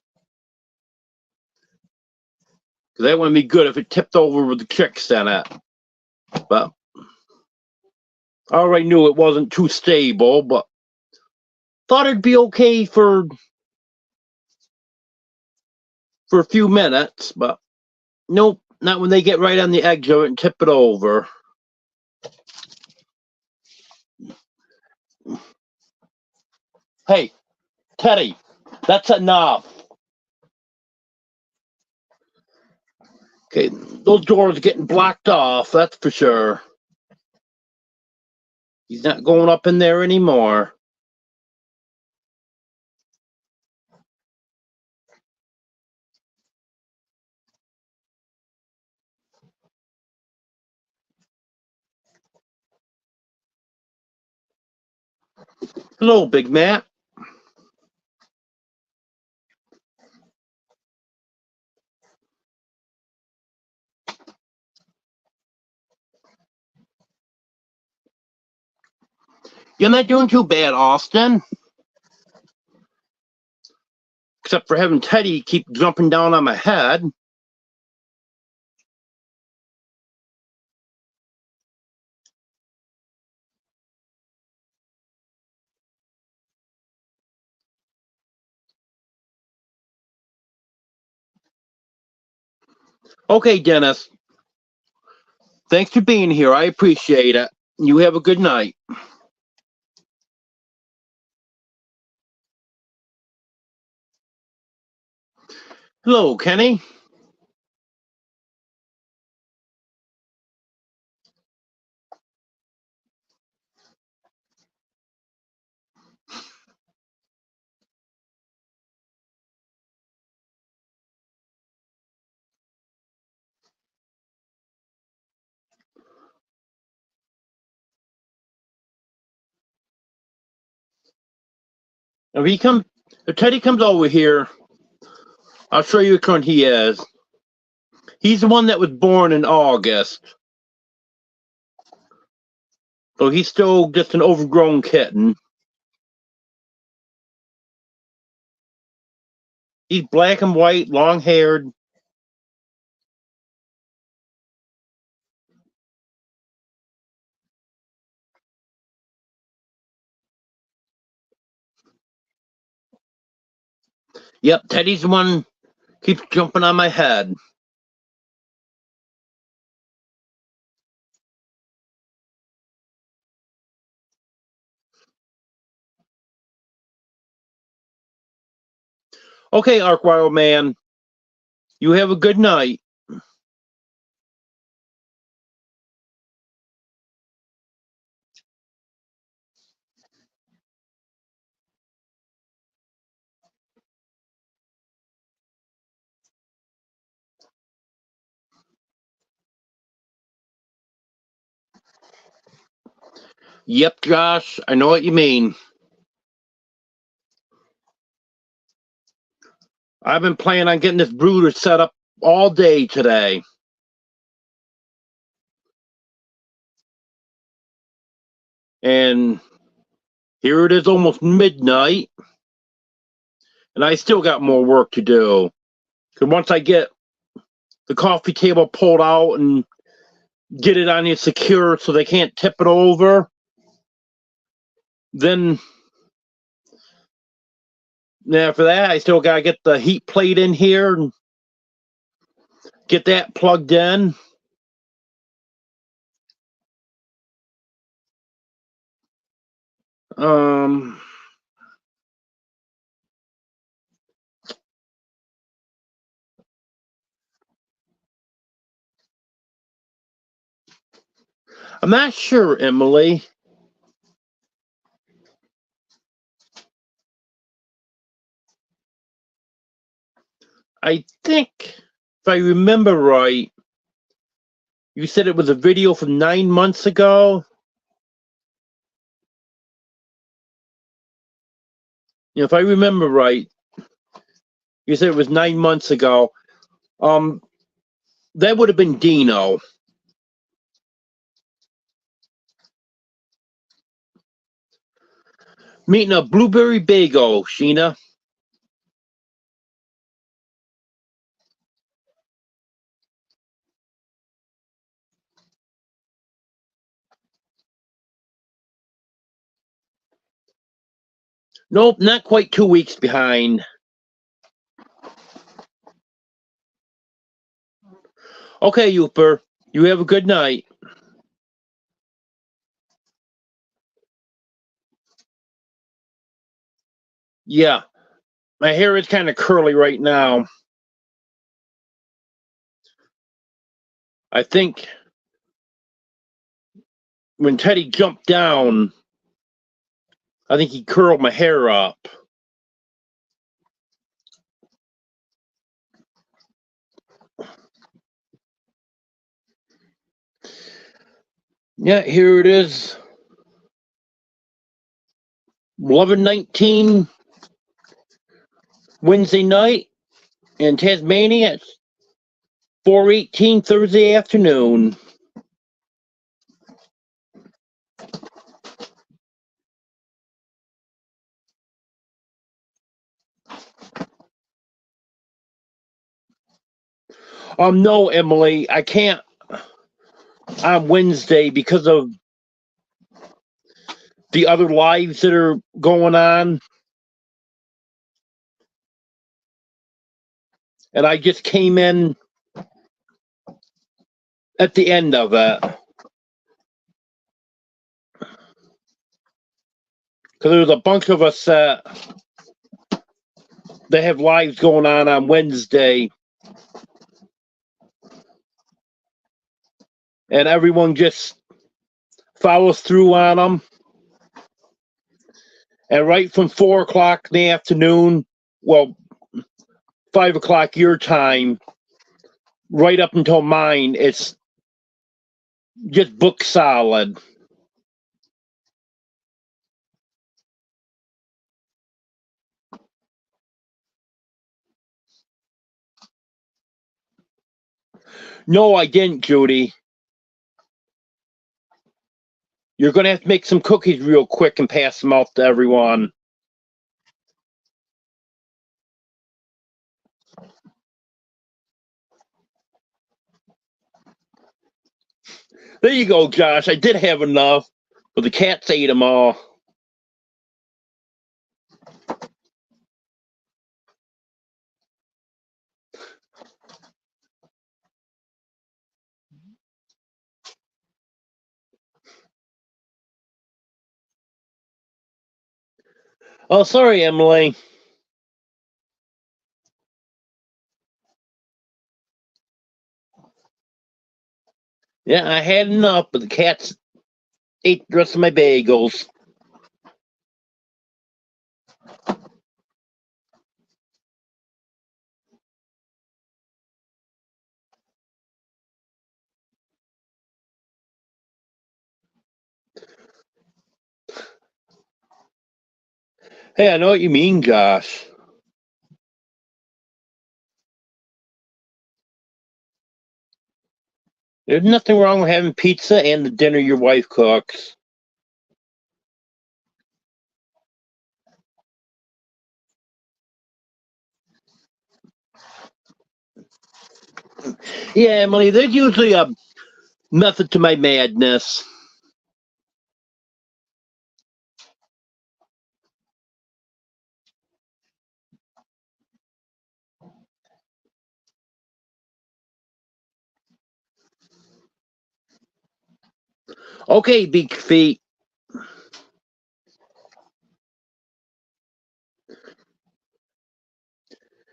Because that wouldn't be good if it tipped over with the kicks in it. But I already knew it wasn't too stable, but thought it'd be okay for a few minutes, but nope, not when they get right on the edge of it and tip it over. Hey, Teddy, that's enough. Okay, those doors are getting blocked off, that's for sure. He's not going up in there anymore. Hello, Big Matt. You're not doing too bad, Austin. Except for having Teddy keep jumping down on my head. Okay, Dennis. Thanks for being here. I appreciate it. You have a good night. Hello, Kenny. If Teddy comes over here, I'll show you which one he is. He's the one that was born in August. So he's still just an overgrown kitten. He's black and white, long haired. Yep, Teddy's the one keeps jumping on my head. Okay, Ark Wild Man. You have a good night. Yep, Josh, I know what you mean. I've been planning on getting this brooder set up all day today. And here it is almost midnight, and I still got more work to do. Because once I get the coffee table pulled out and get it on it secure so they can't tip it over, then after that, I still got to get the heat plate in here and get that plugged in. Um, I'm not sure, Emily. I think, if I remember right, you said it was a video from 9 months ago. If I remember right, you said it was 9 months ago. That would have been Dino. Meeting a blueberry bagel, Sheena. Nope, not quite 2 weeks behind. Okay, Youper. You have a good night. Yeah, my hair is kind of curly right now. I think when Teddy jumped down, I think he curled my hair up. Yeah, here it is. 11:19 Wednesday night in Tasmania. It's 4:18 Thursday afternoon. No, Emily, I can't on Wednesday because of the other lives that are going on. And I just came in at the end of it. Because there's a bunch of us that have lives going on Wednesday. And everyone just follows through on them. And right from 4 o'clock in the afternoon, well, 5 o'clock your time, right up until mine, it's just book solid. No, I didn't, Judy. You're going to have to make some cookies real quick and pass them out to everyone. There you go, Josh. I did have enough, but the cats ate them all. Oh, sorry, Emily. Yeah, I had enough, but the cats ate the rest of my bagels. Hey, I know what you mean, Josh. There's nothing wrong with having pizza and the dinner your wife cooks. Yeah, Emily, there's usually a method to my madness. Okay, big feet.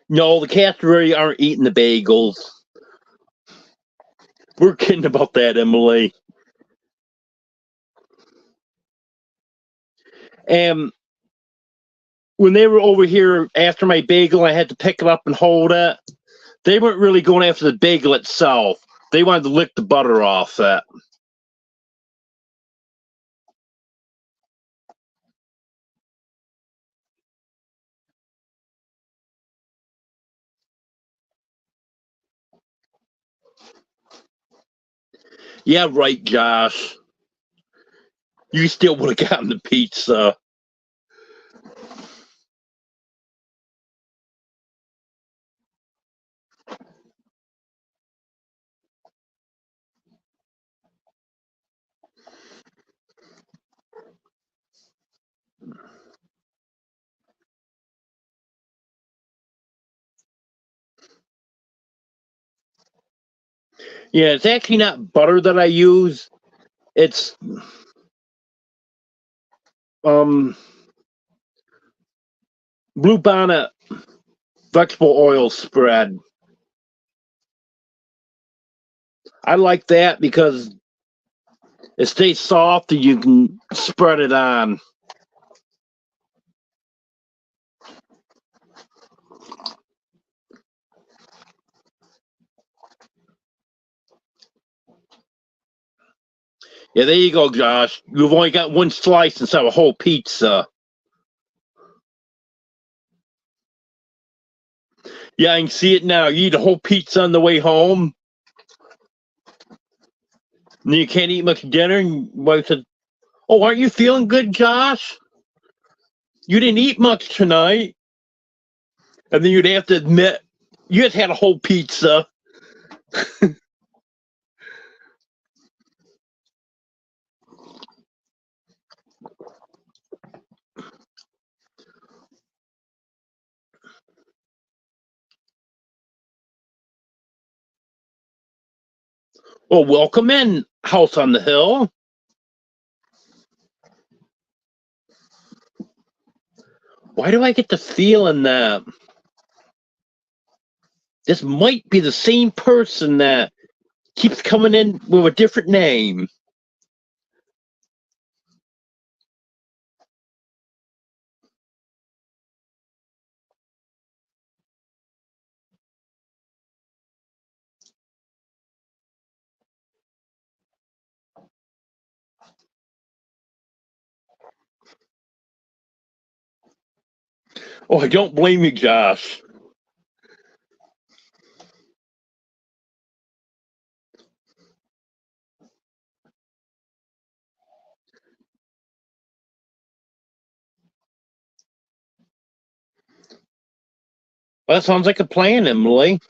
No, the cats really aren't eating the bagels. We're kidding about that, Emily. And when they were over here after my bagel, I had to pick it up and hold it. They weren't really going after the bagel itself. They wanted to lick the butter off it. Yeah, right, Josh. You still would have gotten the pizza. Yeah, it's actually not butter that I use. It's um Blue Bonnet vegetable oil spread. I like that because it stays soft and you can spread it on. Yeah, there you go, Josh. You've only got one slice instead of a whole pizza. Yeah, I can see it now. You eat a whole pizza on the way home, and then you can't eat much dinner. And your wife said, "Oh, aren't you feeling good, Josh? You didn't eat much tonight." And then you'd have to admit you just had a whole pizza. Well, welcome in, House on the Hill. Why do I get the feeling that this might be the same person that keeps coming in with a different name? Oh, I don't blame you, Josh. Well, that sounds like a plan, Emily.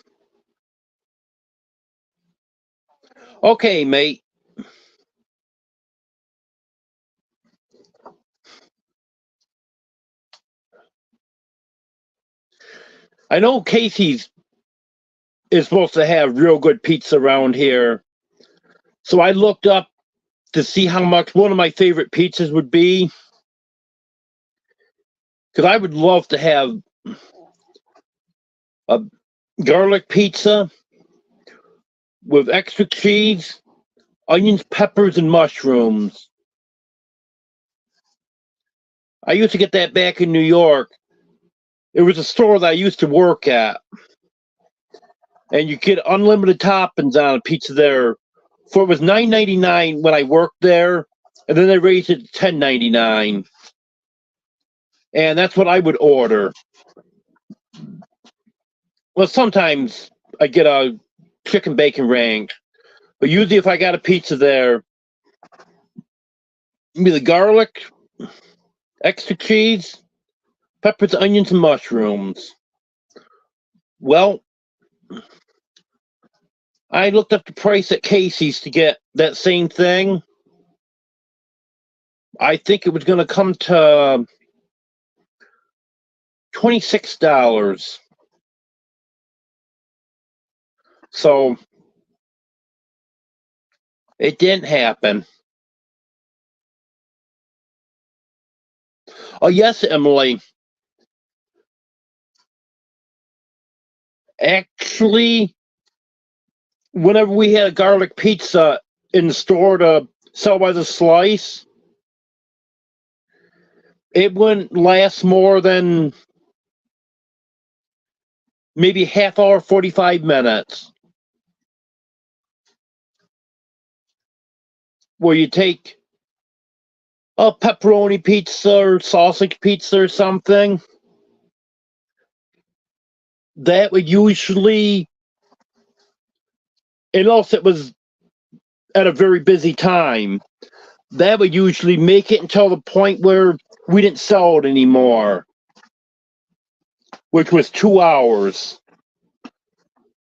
Okay, mate. I know Casey's is supposed to have real good pizza around here. So I looked up to see how much one of my favorite pizzas would be. Because I would love to have a garlic pizza with extra cheese, onions, peppers, and mushrooms. I used to get that back in New York. It was a store that I used to work at. And you get unlimited toppings on a pizza there. For it was $9.99 when I worked there, and then they raised it to $10.99. And that's what I would order. Well, sometimes I get a chicken bacon ranch, but usually if I got a pizza there, it'd be the garlic, extra cheese, peppers, onions, and mushrooms. Well, I looked up the price at Casey's to get that same thing. I think it was going to come to $26. So it didn't happen. Oh, yes, Emily. Actually, whenever we had a garlic pizza in the store to sell by the slice, it wouldn't last more than maybe half hour, 45 minutes. Where you take a pepperoni pizza or sausage pizza or something, that would usually, unless it was at a very busy time, that would usually make it until the point where we didn't sell it anymore, which was 2 hours.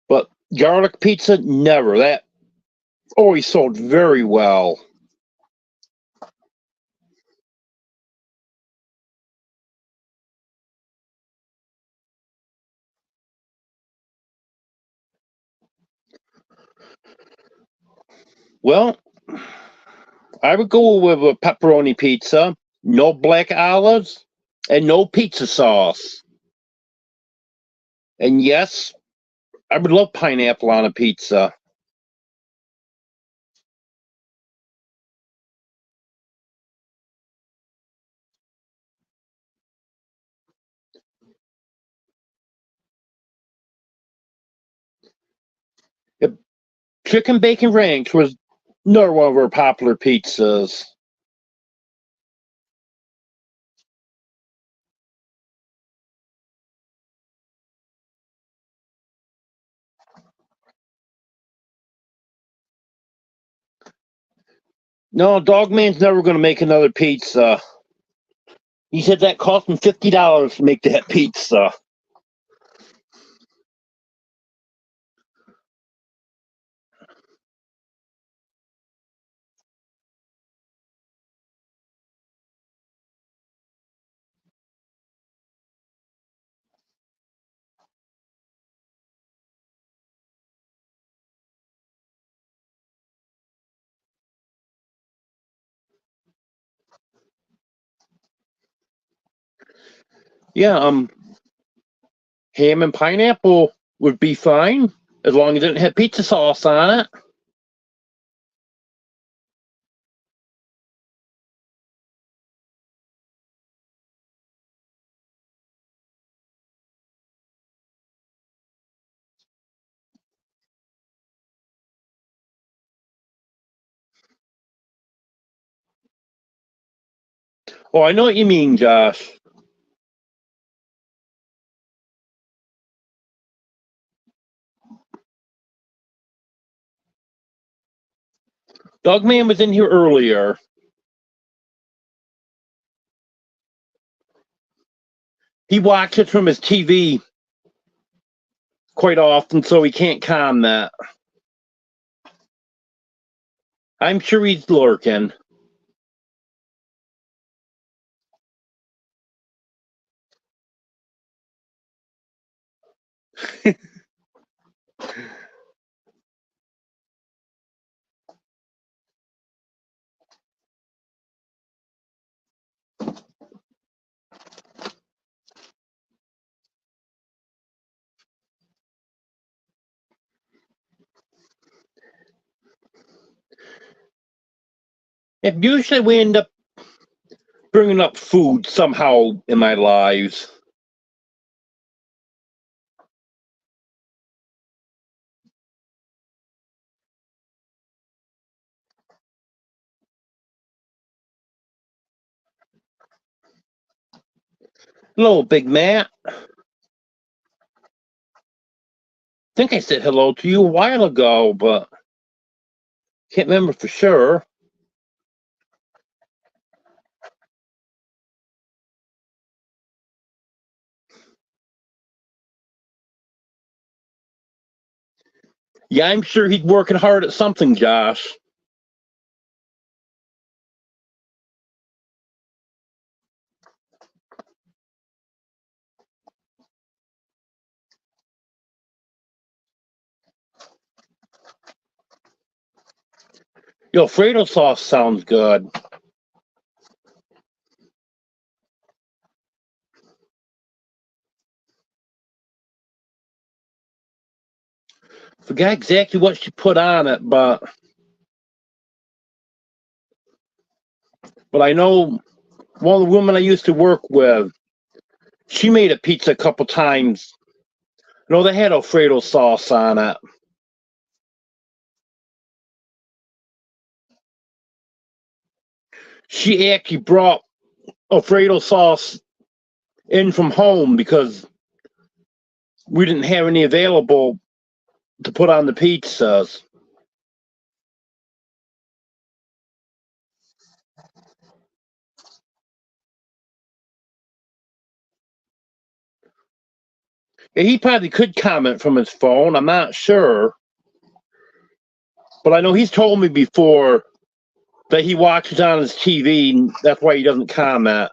But garlic pizza, never. That always sold very well. Well, I would go with a pepperoni pizza, no black olives, and no pizza sauce. And yes, I would love pineapple on a pizza. If chicken bacon ranch was another one of our popular pizzas. No, Dogman's never going to make another pizza. He said that cost him $50 to make that pizza. Yeah, ham and pineapple would be fine as long as it didn't have pizza sauce on it. Oh, I know what you mean, Josh. Dogman was in here earlier. He watches from his TV quite often, so he can't comment. I'm sure he's lurking. And usually we end up bringing up food somehow in my lives. Hello, Big Matt. Think I said hello to you a while ago, but can't remember for sure. Yeah, I'm sure he's working hard at something, Josh. Yo, Alfredo sauce sounds good. Forgot exactly what she put on it, but I know one of the women I used to work with, she made a pizza a couple times. No, they had Alfredo sauce on it. She actually brought Alfredo sauce in from home because we didn't have any available to put on the pizzas. Yeah, he probably could comment from his phone. I'm not sure. But I know he's told me before that he watches on his TV, and that's why he doesn't comment.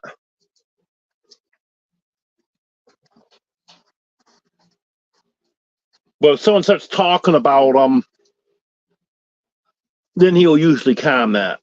But if someone starts talking about him, then he'll usually comment.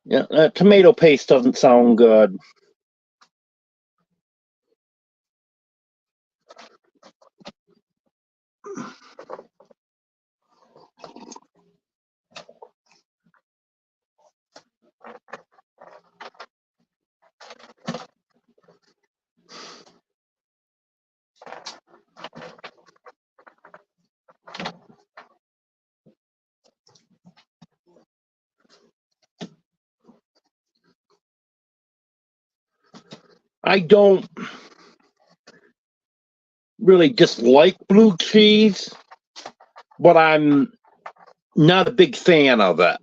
Yeah, that tomato paste doesn't sound good. I don't really dislike blue cheese, but I'm not a big fan of it.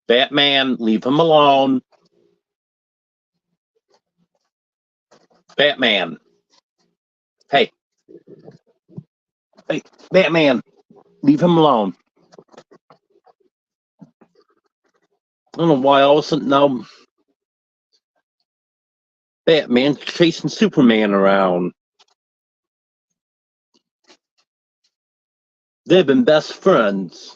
Batman, leave him alone. Batman. Hey, hey, Batman, leave him alone. I don't know why all of a sudden now Batman's chasing Superman around. They've been best friends.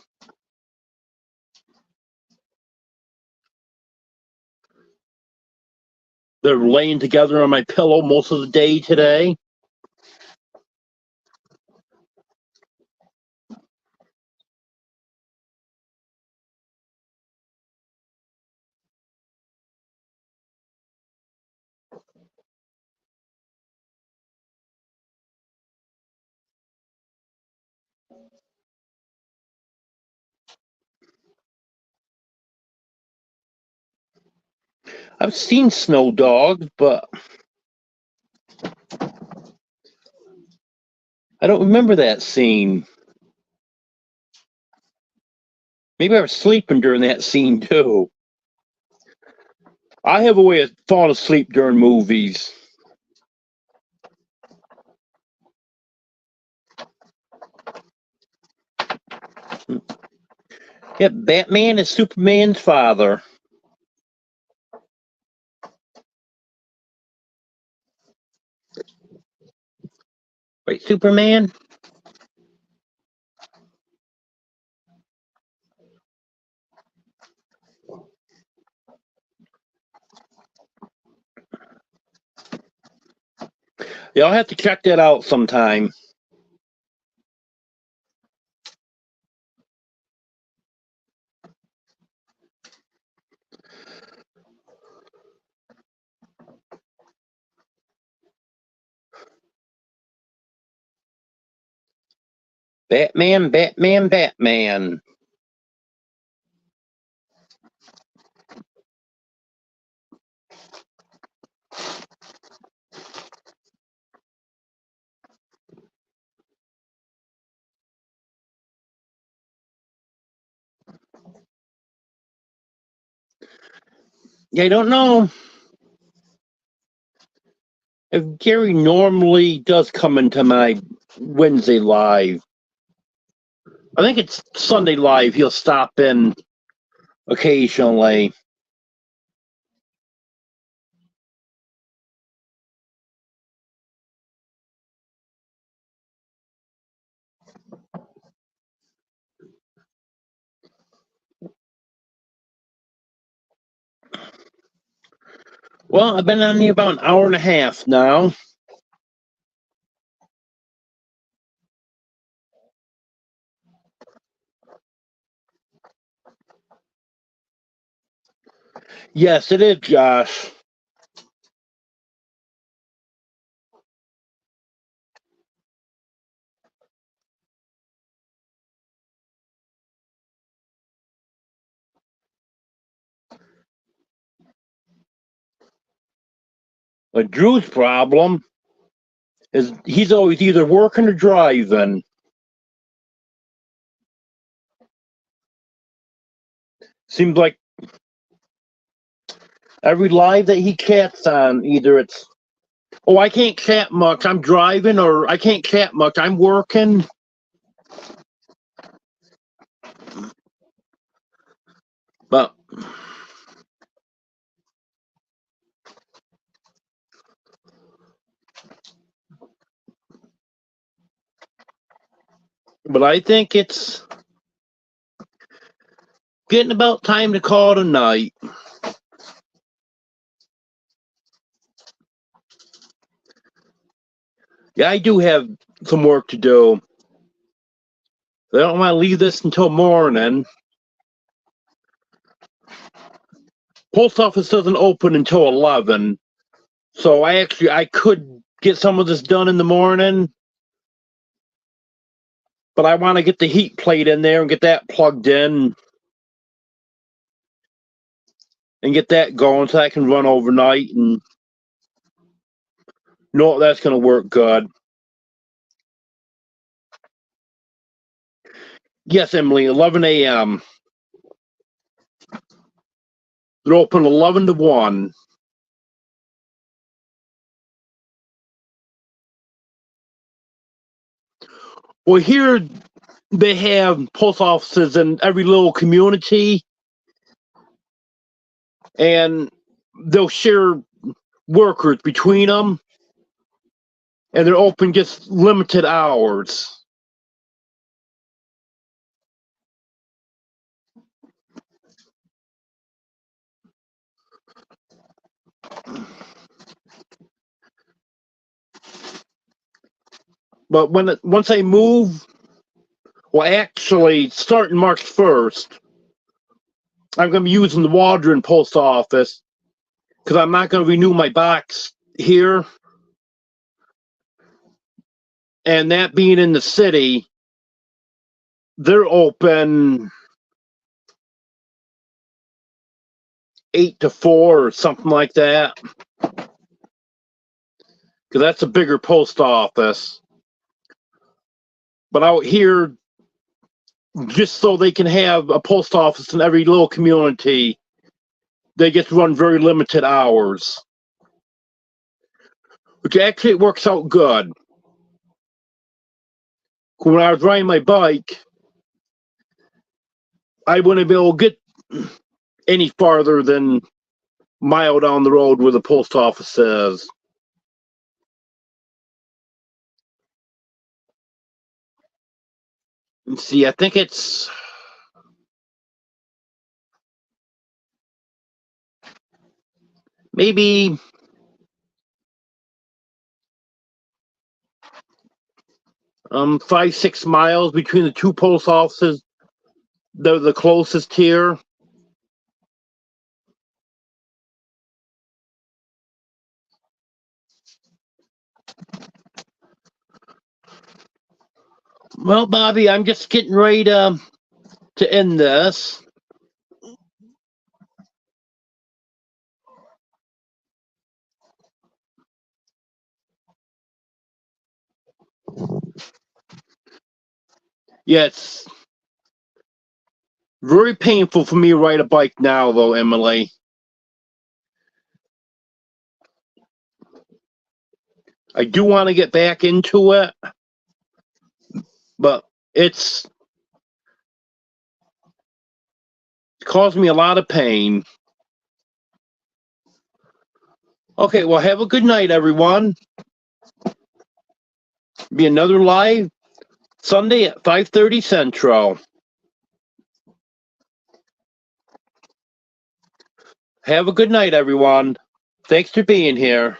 They're laying together on my pillow most of the day today. I've seen snow dogs, but I don't remember that scene. Maybe I was sleeping during that scene too. I have a way of falling asleep during movies. Yep, Batman is Superman's father. Wait, Superman? Yeah, I'll have to check that out sometime. Batman, Batman, Batman. Yeah, I don't know if Gary normally does come into my Wednesday live. I think it's Sunday live. He'll stop in occasionally. Well, I've been on here about an hour and a half now. Yes, it is, Josh. But Drew's problem is he's always either working or driving. Seems like every live that he chats on, either it's, oh, I can't chat much, I'm driving, or I can't chat much, I'm working. But I think it's getting about time to call it a night. Yeah, I do have some work to do. I don't want to leave this until morning. Post office doesn't open until 11. So I could get some of this done in the morning. But I want to get the heat plate in there and get that plugged in. And get that going so I can run overnight. And no, that's going to work good. Yes, Emily, 11 a.m. They're open 11 to 1. Well, here they have post offices in every little community, and they'll share workers between them, and they're open just limited hours. But once I move, well, actually, starting March 1st, I'm going to be using the Waldron post office because I'm not going to renew my box here. And that being in the city, they're open 8 to 4 or something like that. Because that's a bigger post office. But out here, just so they can have a post office in every little community. They get to run very limited hours, which actually it works out good. When I was riding my bike, I wouldn't be able to get any farther than a mile down the road where the post office is. And see, I think it's maybe 5-6 miles between the two post offices. They're the closest here. Well, Bobby, I'm just getting ready to end this. Yeah, it's very painful for me to ride a bike now, though, Emily. I do want to get back into it, but it's caused me a lot of pain. Okay, well, have a good night, everyone. Be another live Sunday at 5:30 Central. Have a good night, everyone. Thanks for being here.